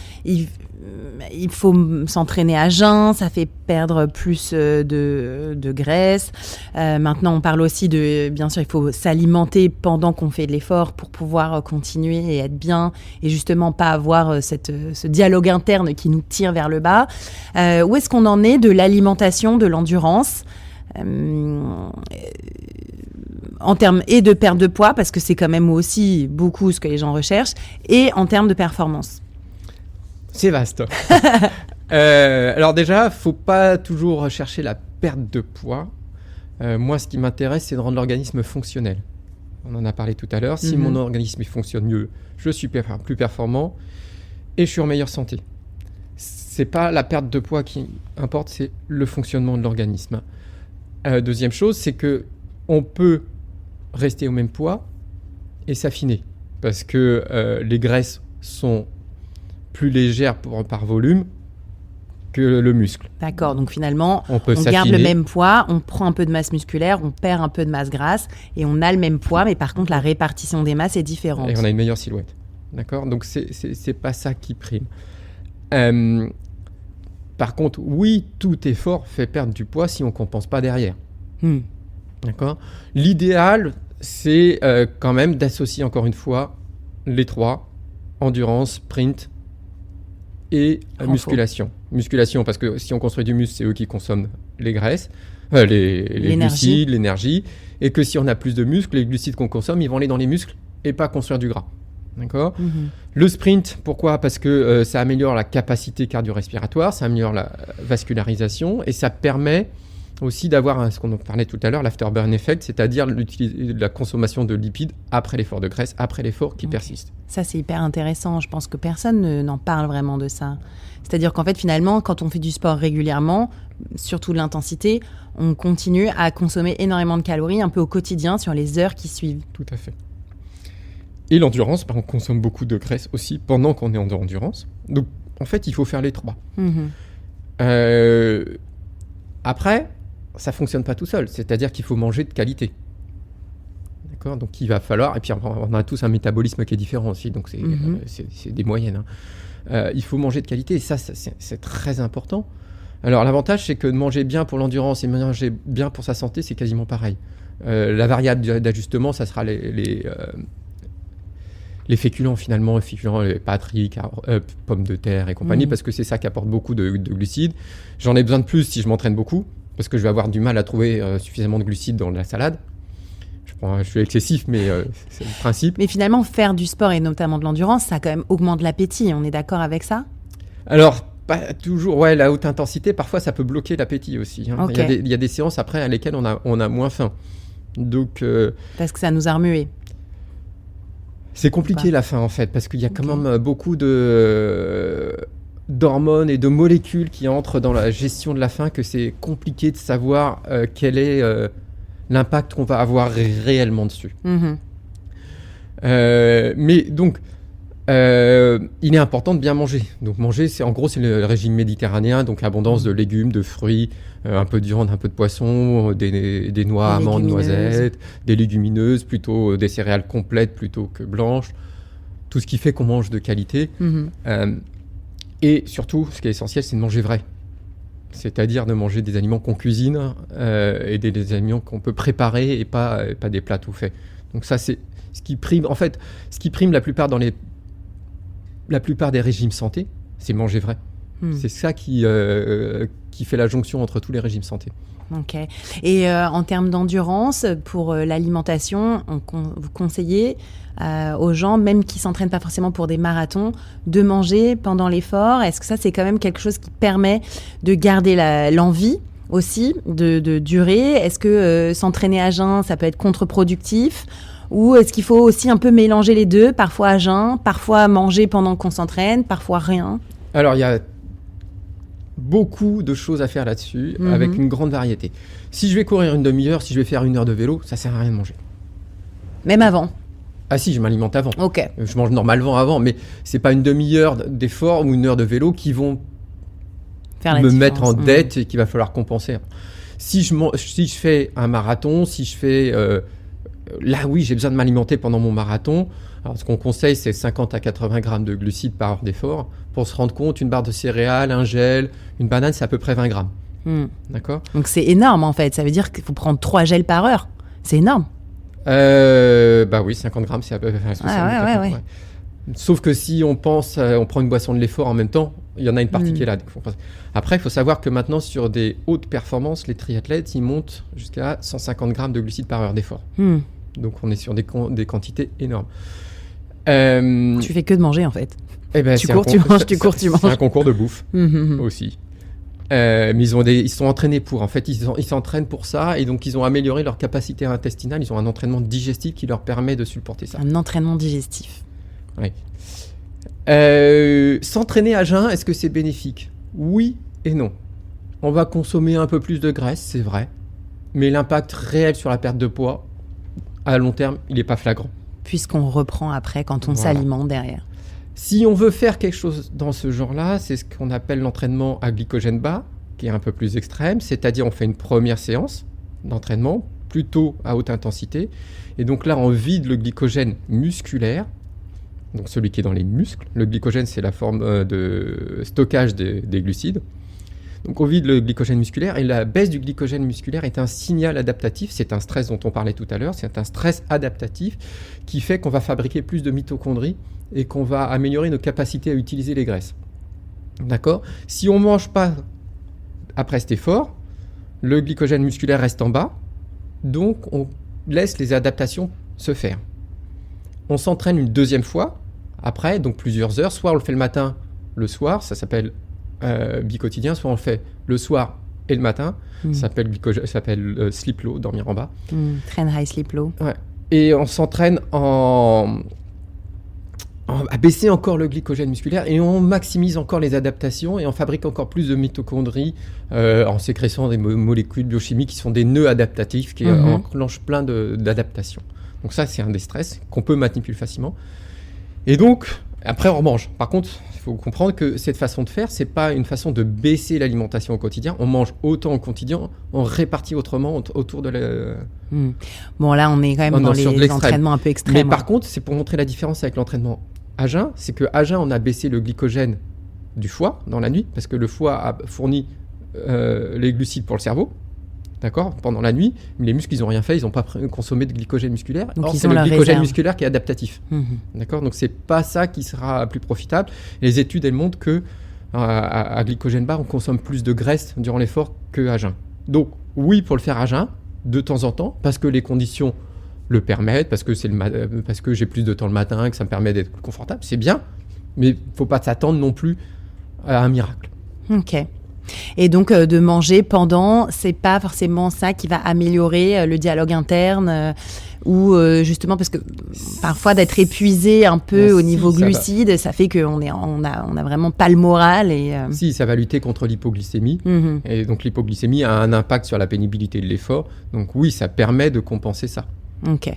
S1: il faut s'entraîner à jeun, ça fait perdre plus de graisse. Maintenant, on parle aussi de, bien sûr, il faut s'alimenter pendant qu'on fait de l'effort pour pouvoir continuer et être bien et justement pas avoir ce dialogue interne qui nous tire vers le bas. Où est-ce qu'on en est de l'alimentation, de l'endurance en termes et de perte de poids, parce que c'est quand même aussi beaucoup ce que les gens recherchent, et en termes de performance?
S2: C'est vaste. Alors déjà, faut pas toujours rechercher la perte de poids. Moi, ce qui m'intéresse, c'est de rendre l'organisme fonctionnel. On en a parlé tout à l'heure. Si mon organisme fonctionne mieux, je suis plus performant et je suis en meilleure santé. C'est pas la perte de poids qui importe, c'est le fonctionnement de l'organisme. Deuxième chose, c'est que on peut rester au même poids et s'affiner, parce que les graisses sont plus légères par volume que le muscle.
S1: D'accord, donc finalement, on
S2: peut
S1: garde le même poids, on prend un peu de masse musculaire, on perd un peu de masse grasse, et on a le même poids, mais par contre, la répartition des masses est différente.
S2: Et on a une meilleure silhouette. D'accord ? Donc, c'est pas ça qui prime. Par contre, oui, tout effort fait perdre du poids si on ne compense pas derrière. D'accord ? L'idéal, c'est quand même d'associer encore une fois les trois, endurance, sprint et musculation. Musculation, parce que si on construit du muscle, c'est eux qui consomment les graisses, les glucides, l'énergie, et que si on a plus de muscles, les glucides qu'on consomme, ils vont aller dans les muscles et pas construire du gras. D'accord ? Le sprint, pourquoi ? Parce que ça améliore la capacité cardio-respiratoire, ça améliore la vascularisation et ça permet aussi d'avoir ce qu'on en parlait tout à l'heure, l'afterburn effect, c'est-à-dire la consommation de lipides après l'effort de graisse, après l'effort qui persiste.
S1: Ça, c'est hyper intéressant. Je pense que personne n'en parle vraiment de ça. C'est-à-dire qu'en fait, finalement, quand on fait du sport régulièrement, surtout de l'intensité, on continue à consommer énormément de calories un peu au quotidien sur les heures qui suivent.
S2: Tout à fait. Et l'endurance, on consomme beaucoup de graisse aussi pendant qu'on est en endurance. Donc, en fait, il faut faire les trois. Après, ça ne fonctionne pas tout seul. C'est-à-dire qu'il faut manger de qualité. D'accord ? Donc, il va falloir... Et puis, on a tous un métabolisme qui est différent aussi. Donc, c'est des moyennes. Il faut manger de qualité. Et ça, c'est très important. Alors, l'avantage, c'est que de manger bien pour l'endurance et manger bien pour sa santé, c'est quasiment pareil. La variable d'ajustement, ça sera les féculents finalement, les pâtes, pommes de terre et compagnie, parce que c'est ça qui apporte beaucoup de glucides. J'en ai besoin de plus si je m'entraîne beaucoup, parce que je vais avoir du mal à trouver suffisamment de glucides dans la salade. Je suis excessif, mais c'est le principe.
S1: Mais finalement, faire du sport et notamment de l'endurance, ça quand même augmente l'appétit. On est d'accord avec ça ?
S2: Alors, pas toujours. Ouais, la haute intensité, parfois, ça peut bloquer l'appétit aussi. Okay. Il y a des séances après à lesquelles on a moins faim. Donc,
S1: parce que ça nous a remué.
S2: C'est compliqué la faim en fait, parce qu'il y a quand même beaucoup d'hormones et de molécules qui entrent dans la gestion de la faim, que c'est compliqué de savoir quel est l'impact qu'on va avoir réellement dessus. Mais donc, il est important de bien manger. Donc manger, c'est le régime méditerranéen, donc abondance de légumes, de fruits, un peu de viande, un peu de poisson, des noix, amandes, noisettes, des légumineuses, plutôt des céréales complètes plutôt que blanches. Tout ce qui fait qu'on mange de qualité. Et surtout, ce qui est essentiel, c'est de manger vrai. C'est-à-dire de manger des aliments qu'on cuisine et des aliments qu'on peut préparer et pas des plats tout faits. Donc ça, c'est ce qui prime. En fait, ce qui prime la plupart des régimes santé, c'est manger vrai. C'est ça qui fait la jonction entre tous les régimes santé.
S1: Ok. Et en termes d'endurance, pour l'alimentation, vous conseillez aux gens, même qui ne s'entraînent pas forcément pour des marathons, de manger pendant l'effort. Est-ce que ça, c'est quand même quelque chose qui permet de garder l'envie aussi, de durer ? Est-ce que s'entraîner à jeun, ça peut être contre-productif ? Ou est-ce qu'il faut aussi un peu mélanger les deux, parfois à jeun, parfois manger pendant qu'on s'entraîne, parfois rien ?
S2: Alors, il y a beaucoup de choses à faire là-dessus, avec une grande variété. Si je vais courir une demi-heure, si je vais faire 1 heure de vélo, ça sert à rien de manger.
S1: Même avant ?
S2: Ah si, je m'alimente avant.
S1: Ok.
S2: Je mange normalement avant, mais c'est pas une demi-heure d'effort ou 1 heure de vélo qui vont me mettre en dette et qu'il va falloir compenser. Si je fais un marathon, si je fais là, oui, j'ai besoin de m'alimenter pendant mon marathon. Alors, ce qu'on conseille, c'est 50 à 80 grammes de glucides par heure d'effort. Pour se rendre compte, une barre de céréales, un gel, une banane, c'est à peu près 20 grammes. D'accord ?
S1: Donc, c'est énorme, en fait. Ça veut dire qu'il faut prendre 3 gels par heure. C'est énorme.
S2: Bah oui, 50 grammes, c'est à peu près...
S1: Ouais.
S2: Sauf que si on pense, on prend une boisson de l'effort en même temps, il y en a une partie qui est là. Après, il faut savoir que maintenant, sur des hautes performances, les triathlètes, ils montent jusqu'à 150 grammes de glucides par heure d'effort. Donc, on est sur des quantités énormes.
S1: Tu fais que de manger, en fait. Tu cours, tu manges.
S2: C'est un concours de bouffe aussi. Mais ils sont entraînés pour. En fait, ils s'entraînent pour ça. Et donc, ils ont amélioré leur capacité intestinale. Ils ont un entraînement digestif qui leur permet de supporter ça.
S1: Un entraînement digestif.
S2: Oui. S'entraîner à jeun, est-ce que c'est bénéfique ? Oui et non. On va consommer un peu plus de graisse, c'est vrai. Mais l'impact réel sur la perte de poids, à long terme, il n'est pas flagrant.
S1: Puisqu'on reprend après quand on s'alimente derrière.
S2: Si on veut faire quelque chose dans ce genre-là, c'est ce qu'on appelle l'entraînement à glycogène bas, qui est un peu plus extrême. C'est-à-dire, on fait une première séance d'entraînement, plutôt à haute intensité. Et donc là, on vide le glycogène musculaire, donc celui qui est dans les muscles. Le glycogène, c'est la forme de stockage des glucides. Donc on vide le glycogène musculaire et la baisse du glycogène musculaire est un signal adaptatif. C'est un stress dont on parlait tout à l'heure. C'est un stress adaptatif qui fait qu'on va fabriquer plus de mitochondries et qu'on va améliorer nos capacités à utiliser les graisses. D'accord ? Si on ne mange pas après cet effort, le glycogène musculaire reste en bas. Donc on laisse les adaptations se faire. On s'entraîne une deuxième fois, après, donc plusieurs heures. Soit on le fait le matin, le soir, ça s'appelle bicotidien, soit on le fait le soir et le matin, ça s'appelle sleep low, dormir en bas.
S1: Train high, sleep low.
S2: Ouais. Et on s'entraîne à baisser encore le glycogène musculaire et on maximise encore les adaptations et on fabrique encore plus de mitochondries en sécrétant des molécules biochimiques qui sont des nœuds adaptatifs qui enclenchent plein d'adaptations. Donc ça, c'est un des stress qu'on peut manipuler facilement. Et donc, après, on remange. Par contre, il faut comprendre que cette façon de faire, c'est pas une façon de baisser l'alimentation au quotidien. On mange autant au quotidien, on répartit autrement autour de la...
S1: Bon, là, on est quand même dans les entraînements un peu extrêmes.
S2: Mais par contre, c'est pour montrer la différence avec l'entraînement à jeun, c'est qu'à jeun, on a baissé le glycogène du foie dans la nuit, parce que le foie a fourni les glucides pour le cerveau. D'accord, pendant la nuit, mais les muscles, ils n'ont rien fait, ils n'ont pas consommé de glycogène musculaire.
S1: Donc
S2: or, c'est le glycogène musculaire qui est adaptatif. D'accord, donc c'est pas ça qui sera plus profitable. Les études, elles montrent que à glycogène bas, on consomme plus de graisse durant l'effort qu'à jeun. Donc oui, pour le faire à jeun, de temps en temps, parce que les conditions le permettent, parce que j'ai plus de temps le matin, que ça me permet d'être plus confortable, c'est bien, mais il ne faut pas s'attendre non plus à un miracle.
S1: Ok. Et donc de manger pendant, c'est pas forcément ça qui va améliorer le dialogue interne ou justement parce que parfois d'être épuisé un peu au niveau glucides, ça fait qu'on a vraiment pas le moral et
S2: Si, ça va lutter contre l'hypoglycémie et donc l'hypoglycémie a un impact sur la pénibilité de l'effort. Donc oui, ça permet de compenser ça.
S1: Ok.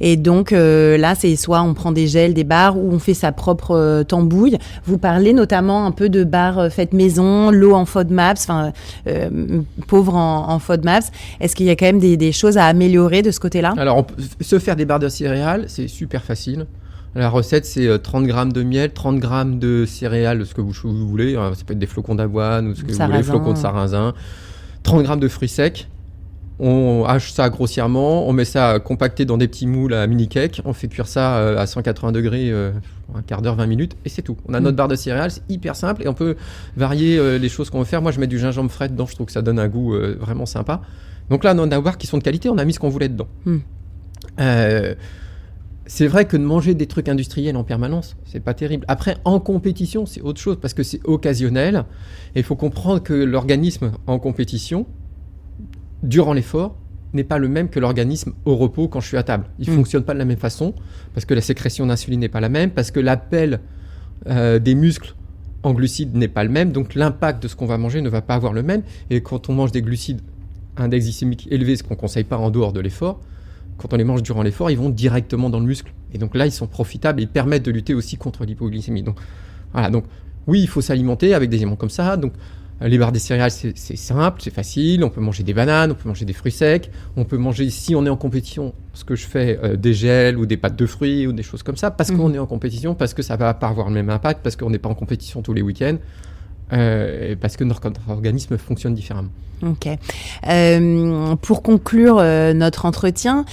S1: Et donc là, c'est soit on prend des gels, des barres, ou on fait sa propre tambouille. Vous parlez notamment un peu de barres faites maison, l'eau en FODMAPs, pauvre en FODMAPs. Est-ce qu'il y a quand même des choses à améliorer de ce côté-là ?
S2: Alors, se faire des barres de céréales, c'est super facile. La recette, c'est 30 grammes de miel, 30 grammes de céréales, ce que vous voulez. Ça peut être des flocons d'avoine ou ce que vous voulez, flocons de sarrasin. 30 grammes de fruits secs. On hache ça grossièrement, on met ça compacté dans des petits moules à mini-cake, on fait cuire ça à 180 degrés un quart d'heure, 20 minutes, et c'est tout. On a notre barre de céréales, c'est hyper simple, et on peut varier les choses qu'on veut faire. Moi, je mets du gingembre frais dedans, je trouve que ça donne un goût vraiment sympa. Donc là, on a des barres qui sont de qualité, on a mis ce qu'on voulait dedans. C'est vrai que de manger des trucs industriels en permanence, c'est pas terrible. Après, en compétition, c'est autre chose, parce que c'est occasionnel, et il faut comprendre que l'organisme en compétition, durant l'effort, n'est pas le même que l'organisme au repos quand je suis à table. Il ne fonctionne pas de la même façon, parce que la sécrétion d'insuline n'est pas la même, parce que l'appel des muscles en glucides n'est pas le même, donc l'impact de ce qu'on va manger ne va pas avoir le même. Et quand on mange des glucides à index glycémique élevé, ce qu'on ne conseille pas en dehors de l'effort, quand on les mange durant l'effort, ils vont directement dans le muscle. Et donc là, ils sont profitables et ils permettent de lutter aussi contre l'hypoglycémie. Donc voilà, donc oui, il faut s'alimenter avec des aliments comme ça. Donc Les barres des céréales, c'est simple, c'est facile. On peut manger des bananes, on peut manger des fruits secs. On peut manger, si on est en compétition, ce que je fais, des gels ou des pâtes de fruits ou des choses comme ça, parce qu'on est en compétition, parce que ça va pas avoir le même impact, parce qu'on n'est pas en compétition tous les week-ends, et parce que notre organisme fonctionne différemment.
S1: Ok. Pour conclure notre entretien,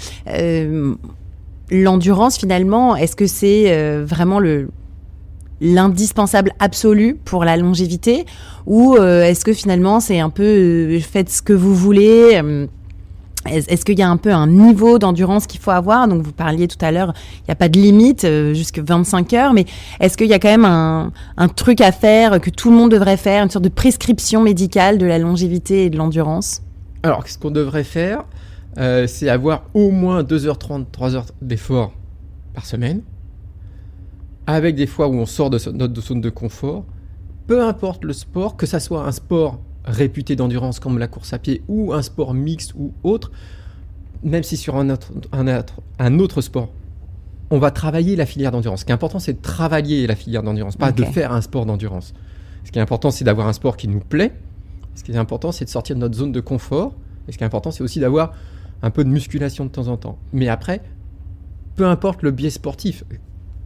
S1: l'endurance, finalement, est-ce que c'est vraiment l'indispensable absolu pour la longévité, ou est-ce que finalement c'est un peu faites ce que vous voulez, est-ce qu'il y a un peu un niveau d'endurance qu'il faut avoir? Donc vous parliez tout à l'heure, il n'y a pas de limite jusqu'à 25 heures, mais est-ce qu'il y a quand même un truc à faire que tout le monde devrait faire, une sorte de prescription médicale de la longévité et de l'endurance?
S2: Alors, ce qu'on devrait faire, c'est avoir au moins 2h30, 3h d'effort par semaine, avec des fois où on sort de notre zone de confort, peu importe le sport, que ça soit un sport réputé d'endurance comme la course à pied ou un sport mixte ou autre, même si sur un autre sport, on va travailler la filière d'endurance. Ce qui est important, c'est de travailler la filière d'endurance, pas de faire un sport d'endurance. Ce qui est important, c'est d'avoir un sport qui nous plaît. Ce qui est important, c'est de sortir de notre zone de confort. Et ce qui est important, c'est aussi d'avoir un peu de musculation de temps en temps. Mais après, peu importe le biais sportif,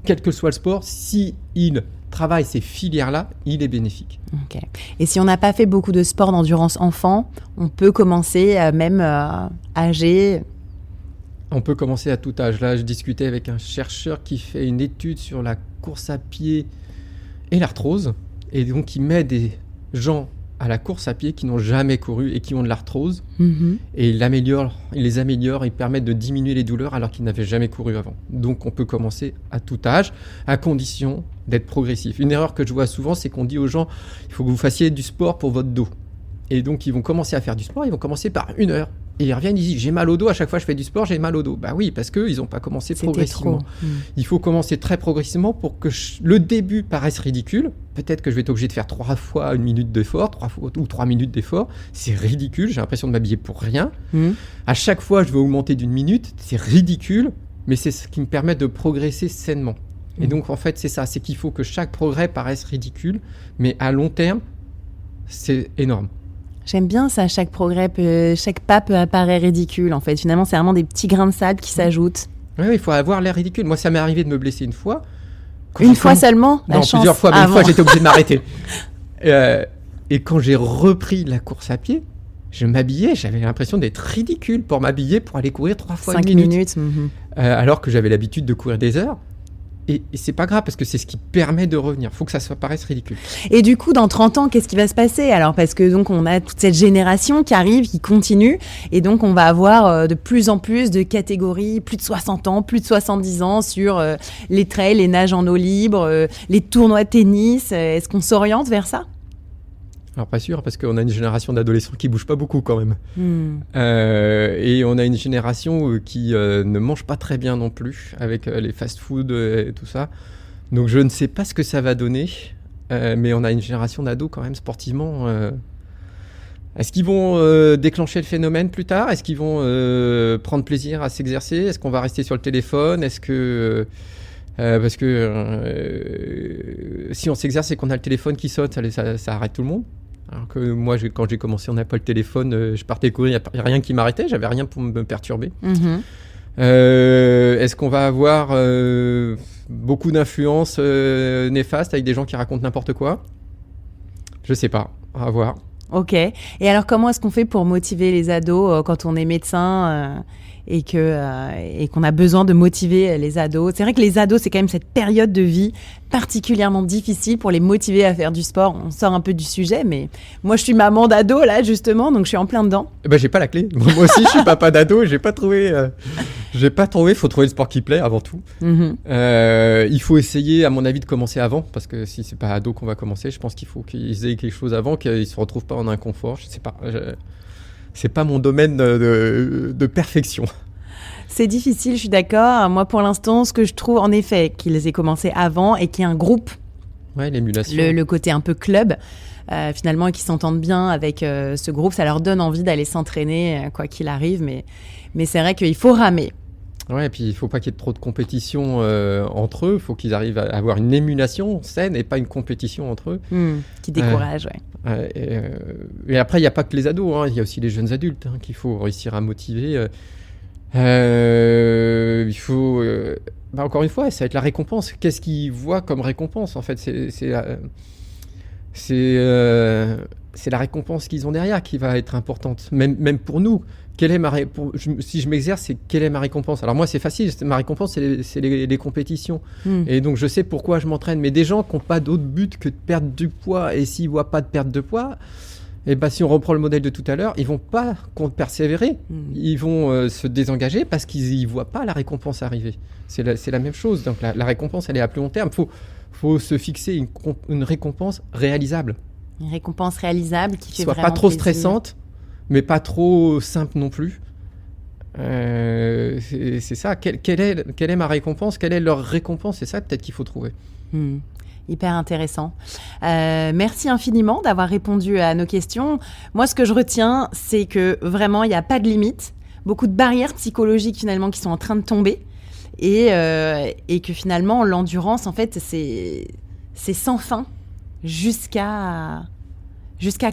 S2: quel que soit le sport, si il travaille ces filières-là, il est bénéfique.
S1: Ok. Et si on n'a pas fait beaucoup de sport d'endurance enfant, on peut commencer même âgé?
S2: On peut commencer à tout âge. Là, je discutais avec un chercheur qui fait une étude sur la course à pied et l'arthrose. Et donc, il met des gens à la course à pied qui n'ont jamais couru et qui ont de l'arthrose. Et il les améliore, ils permettent de diminuer les douleurs alors qu'ils n'avaient jamais couru avant. Donc on peut commencer à tout âge, à condition d'être progressif. Une erreur que je vois souvent, c'est qu'on dit aux gens, il faut que vous fassiez du sport pour votre dos. Et donc ils vont commencer à faire du sport, ils vont commencer par 1 heure. Et ils reviennent, ils disent, j'ai mal au dos, à chaque fois que je fais du sport, j'ai mal au dos. Bah oui, parce qu'ils n'ont pas commencé progressivement. Il faut commencer très progressivement pour que le début paraisse ridicule. Peut-être que je vais être obligé de faire 3 fois 1 minute d'effort, 3 minutes d'effort. C'est ridicule, j'ai l'impression de m'habiller pour rien. À chaque fois, je vais augmenter d'1 minute, c'est ridicule, mais c'est ce qui me permet de progresser sainement. Et donc, en fait, c'est ça, c'est qu'il faut que chaque progrès paraisse ridicule, mais à long terme, c'est énorme.
S1: J'aime bien ça, chaque pas peut apparaître ridicule en fait. Finalement, c'est vraiment des petits grains de sable qui s'ajoutent.
S2: Oui, il faut avoir l'air ridicule. Moi, ça m'est arrivé de me blesser une fois.
S1: Une fois seulement?
S2: Non, plusieurs fois, mais une fois, j'étais obligé de m'arrêter. Et quand j'ai repris la course à pied, je m'habillais, j'avais l'impression d'être ridicule pour m'habiller, pour aller courir 3 fois 1 minute.
S1: 5 minutes.
S2: Alors que j'avais l'habitude de courir des heures. Et c'est pas grave parce que c'est ce qui permet de revenir. Il faut que ça paraisse ridicule.
S1: Et du coup, dans 30 ans, qu'est-ce qui va se passer? Alors, parce que donc on a toute cette génération qui arrive, qui continue, et donc on va avoir de plus en plus de catégories, plus de 60 ans, plus de 70 ans sur les trails, les nages en eau libre, les tournois de tennis. Est-ce qu'on s'oriente vers ça?
S2: Alors pas sûr, parce qu'on a une génération d'adolescents qui bouge pas beaucoup quand même. Et on a une génération qui ne mange pas très bien non plus, avec les fast-food et tout ça. Donc je ne sais pas ce que ça va donner, mais on a une génération d'ados quand même sportivement. Est-ce qu'ils vont déclencher le phénomène plus tard? Est-ce qu'ils vont prendre plaisir à s'exercer? Est-ce qu'on va rester sur le téléphone? Est-ce que... parce que si on s'exerce et qu'on a le téléphone qui sonne, ça arrête tout le monde. Alors que moi, quand j'ai commencé, on n'avait pas le téléphone, je partais courir, il n'y a rien qui m'arrêtait, j'avais rien pour me perturber. Est-ce qu'on va avoir beaucoup d'influences néfastes avec des gens qui racontent n'importe quoi? Je sais pas, à voir.
S1: Ok. Et alors, comment est-ce qu'on fait pour motiver les ados quand on est médecin et qu'on a besoin de motiver les ados? C'est vrai que les ados, c'est quand même cette période de vie particulièrement difficile pour les motiver à faire du sport. On sort un peu du sujet, mais moi, je suis maman d'ado, là, justement, donc je suis en plein dedans.
S2: J'ai pas la clé. Moi aussi, je suis papa d'ado et j'ai pas trouvé... faut trouver le sport qui plaît avant tout. Il faut essayer, à mon avis, de commencer avant, parce que si c'est pas ado qu'on va commencer, je pense qu'il faut qu'ils aient quelque chose avant, qu'ils se retrouvent pas en inconfort. Je sais pas. C'est pas mon domaine de perfection.
S1: C'est difficile, je suis d'accord. Moi, pour l'instant, ce que je trouve, en effet, qu'ils aient commencé avant et qu'il y ait un groupe.
S2: Ouais, l'émulation.
S1: Le côté un peu club, finalement, et qui s'entendent bien avec ce groupe, ça leur donne envie d'aller s'entraîner, quoi qu'il arrive. Mais c'est vrai qu'il faut ramer.
S2: Ouais, et puis il ne faut pas qu'il y ait trop de compétition entre eux. Il faut qu'ils arrivent à avoir une émulation saine et pas une compétition entre eux.
S1: Qui décourage,
S2: Et après, il n'y a pas que les ados. Il y a aussi les jeunes adultes qu'il faut réussir à motiver. Il faut... encore une fois, ça va être la récompense. Qu'est-ce qu'ils voient comme récompense, en fait? C'est la récompense qu'ils ont derrière qui va être importante. Même pour nous. Si je m'exerce, c'est quelle est ma récompense? Alors moi, c'est facile. Ma récompense, c'est les compétitions. Et donc, je sais pourquoi je m'entraîne. Mais des gens qui n'ont pas d'autre but que de perdre du poids, et s'ils ne voient pas de perte de poids, et si on reprend le modèle de tout à l'heure, ils ne vont pas persévérer. Ils vont se désengager parce qu'ils ne voient pas la récompense arriver. C'est la même chose. Donc, la récompense, elle est à plus long terme. Il faut se fixer une récompense réalisable.
S1: Une récompense réalisable qui fait
S2: soit
S1: vraiment
S2: pas trop
S1: plaisir.
S2: stressante, mais pas trop simple non plus. C'est ça. Quelle est ma récompense? Quelle est leur récompense? C'est ça peut-être qu'il faut trouver.
S1: Hyper intéressant. Merci infiniment d'avoir répondu à nos questions. Moi, ce que je retiens, c'est que vraiment, il n'y a pas de limite. Beaucoup de barrières psychologiques finalement qui sont en train de tomber. Et que finalement, l'endurance, en fait, c'est sans fin. Jusqu'à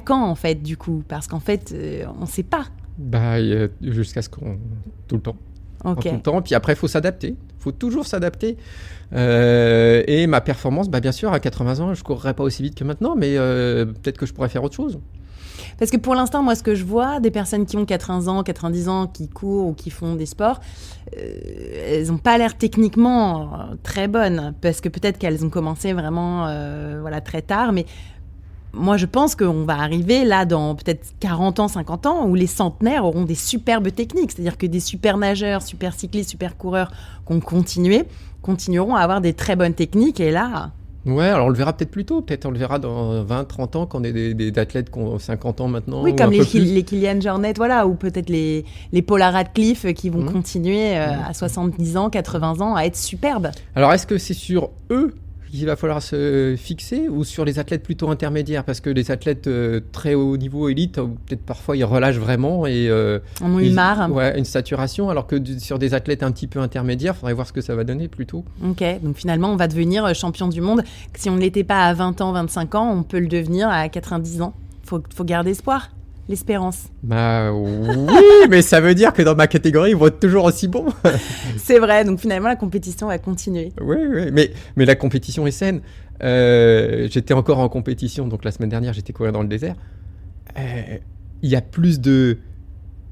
S1: quand, en fait, du coup? Parce qu'en fait, on ne sait pas.
S2: Jusqu'à ce qu'on... Tout le temps.
S1: Ok.
S2: Tout le temps. Puis après, il faut s'adapter. Il faut toujours s'adapter. Et ma performance, bien sûr, à 80 ans, je ne courrais pas aussi vite que maintenant, mais peut-être que je pourrais faire autre chose.
S1: Parce que pour l'instant, moi, ce que je vois, des personnes qui ont 80 ans, 90 ans, qui courent ou qui font des sports, elles n'ont pas l'air techniquement très bonnes. Parce que peut-être qu'elles ont commencé vraiment très tard. Mais moi, je pense qu'on va arriver là dans peut-être 40 ans, 50 ans, où les centenaires auront des superbes techniques. C'est-à-dire que des super nageurs, super cyclistes, super coureurs qui ont continueront à avoir des très bonnes techniques. Et là...
S2: Ouais, alors on le verra peut-être plus tôt. Peut-être on le verra dans 20, 30 ans quand on est des athlètes qui ont 50 ans maintenant.
S1: Oui, comme les Kilian Jornet, ou peut-être les Paula Radcliffe qui vont continuer à 70 ans, 80 ans à être superbes.
S2: Alors, est-ce que c'est sur eux qu'il va falloir se fixer ou sur les athlètes plutôt intermédiaires? Parce que les athlètes très haut niveau, élite, peut-être parfois ils relâchent vraiment et
S1: on a eu marre.
S2: Ouais, une saturation, alors que sur des athlètes un petit peu intermédiaires, il faudrait voir ce que ça va donner plutôt.
S1: Ok, donc finalement on va devenir champion du monde. Si on ne l'était pas à 20 ans, 25 ans, on peut le devenir à 90 ans. Faut garder espoir. L'espérance.
S2: Oui, mais ça veut dire que dans ma catégorie, ils vont être toujours aussi bons.
S1: C'est vrai, donc finalement, la compétition va continuer.
S2: Oui, mais la compétition est saine. J'étais encore en compétition, donc la semaine dernière, j'étais courir dans le désert. Il y a plus de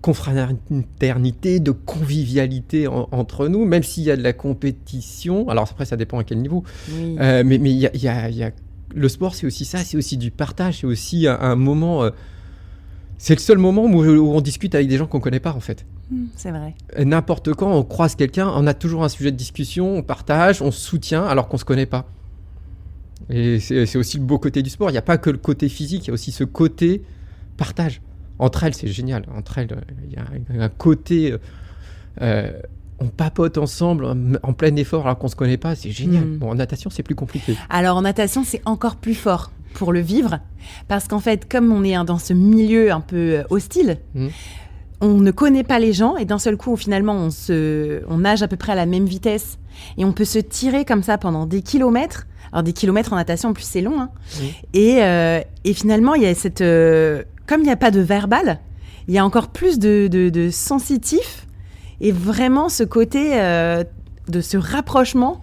S2: confraternité, de convivialité entre nous, même s'il y a de la compétition. Alors après, ça dépend à quel niveau.
S1: Oui.
S2: Mais il y a... Le sport, c'est aussi ça, c'est aussi du partage, c'est aussi un moment... C'est le seul moment où on discute avec des gens qu'on ne connaît pas, en fait.
S1: C'est vrai.
S2: N'importe quand, on croise quelqu'un, on a toujours un sujet de discussion, on partage, on se soutient, alors qu'on ne se connaît pas. Et c'est aussi le beau côté du sport. Il n'y a pas que le côté physique, il y a aussi ce côté partage. Entre elles, c'est génial. Entre elles, il y a un côté... on papote ensemble en plein effort alors qu'on ne se connaît pas, c'est génial. Bon, en natation, c'est plus compliqué.
S1: Alors, en natation, c'est encore plus fort pour le vivre, parce qu'en fait, comme on est dans ce milieu un peu hostile, on ne connaît pas les gens, et d'un seul coup, finalement, on nage à peu près à la même vitesse, et on peut se tirer comme ça pendant des kilomètres. Alors, des kilomètres en natation, en plus, c'est long. Et finalement, il y a cette... comme il n'y a pas de verbal, il y a encore plus de sensitif, et vraiment ce côté de ce rapprochement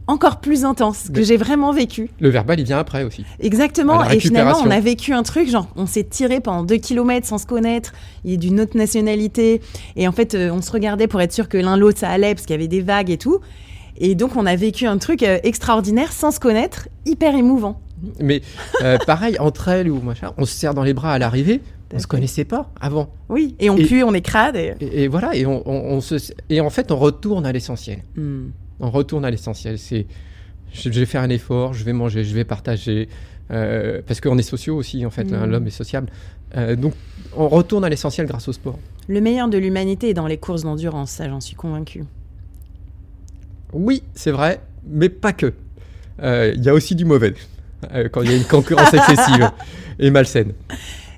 S1: encore plus intense, que j'ai vraiment vécu.
S2: Le verbal, il vient après aussi.
S1: Exactement, et finalement, on a vécu un truc, genre, on s'est tiré pendant 2 kilomètres sans se connaître, il est d'une autre nationalité, et en fait, on se regardait pour être sûr que l'un l'autre, ça allait, parce qu'il y avait des vagues et tout, et donc on a vécu un truc extraordinaire, sans se connaître, hyper émouvant.
S2: Mais pareil, entre elles ou machin, on se serre dans les bras à l'arrivée, on ne se connaissait pas avant.
S1: Oui, et on pue, on est crade.
S2: Et voilà, et et en fait, on retourne à l'essentiel. On retourne à l'essentiel. C'est, je vais faire un effort, je vais manger, je vais partager. Parce qu'on est sociaux aussi, en fait. L'homme est sociable. Donc, on retourne à l'essentiel grâce au sport.
S1: Le meilleur de l'humanité est dans les courses d'endurance, ça, j'en suis convaincue.
S2: Oui, c'est vrai, mais pas que. Il y a aussi du mauvais. Quand il y a une concurrence excessive et malsaine.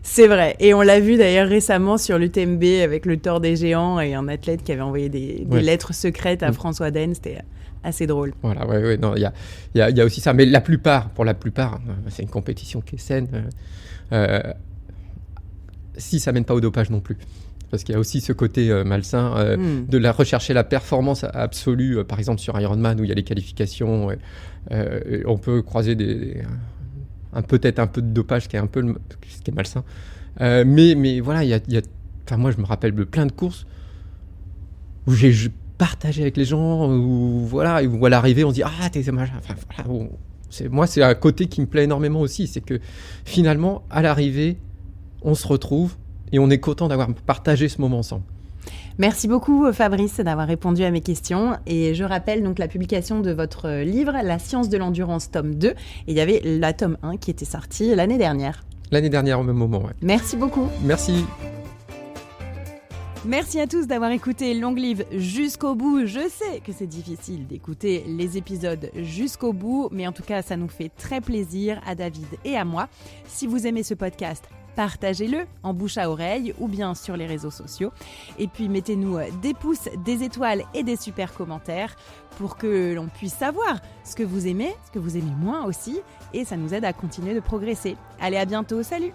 S1: C'est vrai. Et on l'a vu d'ailleurs récemment sur l'UTMB avec le Tour des Géants et un athlète qui avait envoyé des lettres secrètes à François Den. C'était assez drôle.
S2: Voilà, non, il y a aussi ça. Mais pour la plupart, c'est une compétition qui est saine. Si ça mène pas au dopage non plus. Parce qu'il y a aussi ce côté malsain de rechercher la performance absolue, par exemple sur Ironman où il y a les qualifications, on peut croiser peut-être un peu de dopage qui est malsain. Mais voilà, moi je me rappelle de plein de courses où j'ai partagé avec les gens, où à l'arrivée on se dit ah t'es machin. Enfin, voilà, c'est un côté qui me plaît énormément aussi, c'est que finalement à l'arrivée on se retrouve et on est content d'avoir partagé ce moment ensemble.
S1: Merci beaucoup Fabrice d'avoir répondu à mes questions et je rappelle donc la publication de votre livre La science de l'endurance tome 2 et il y avait la tome 1 qui était sortie l'année dernière.
S2: L'année dernière au même moment, ouais.
S1: Merci beaucoup.
S2: Merci.
S1: Merci à tous d'avoir écouté Long Live jusqu'au bout. Je sais que c'est difficile d'écouter les épisodes jusqu'au bout, mais en tout cas, ça nous fait très plaisir à David et à moi. Si vous aimez ce podcast, partagez-le en bouche à oreille ou bien sur les réseaux sociaux. Et puis, mettez-nous des pouces, des étoiles et des super commentaires pour que l'on puisse savoir ce que vous aimez moins aussi. Et ça nous aide à continuer de progresser. Allez, à bientôt. Salut!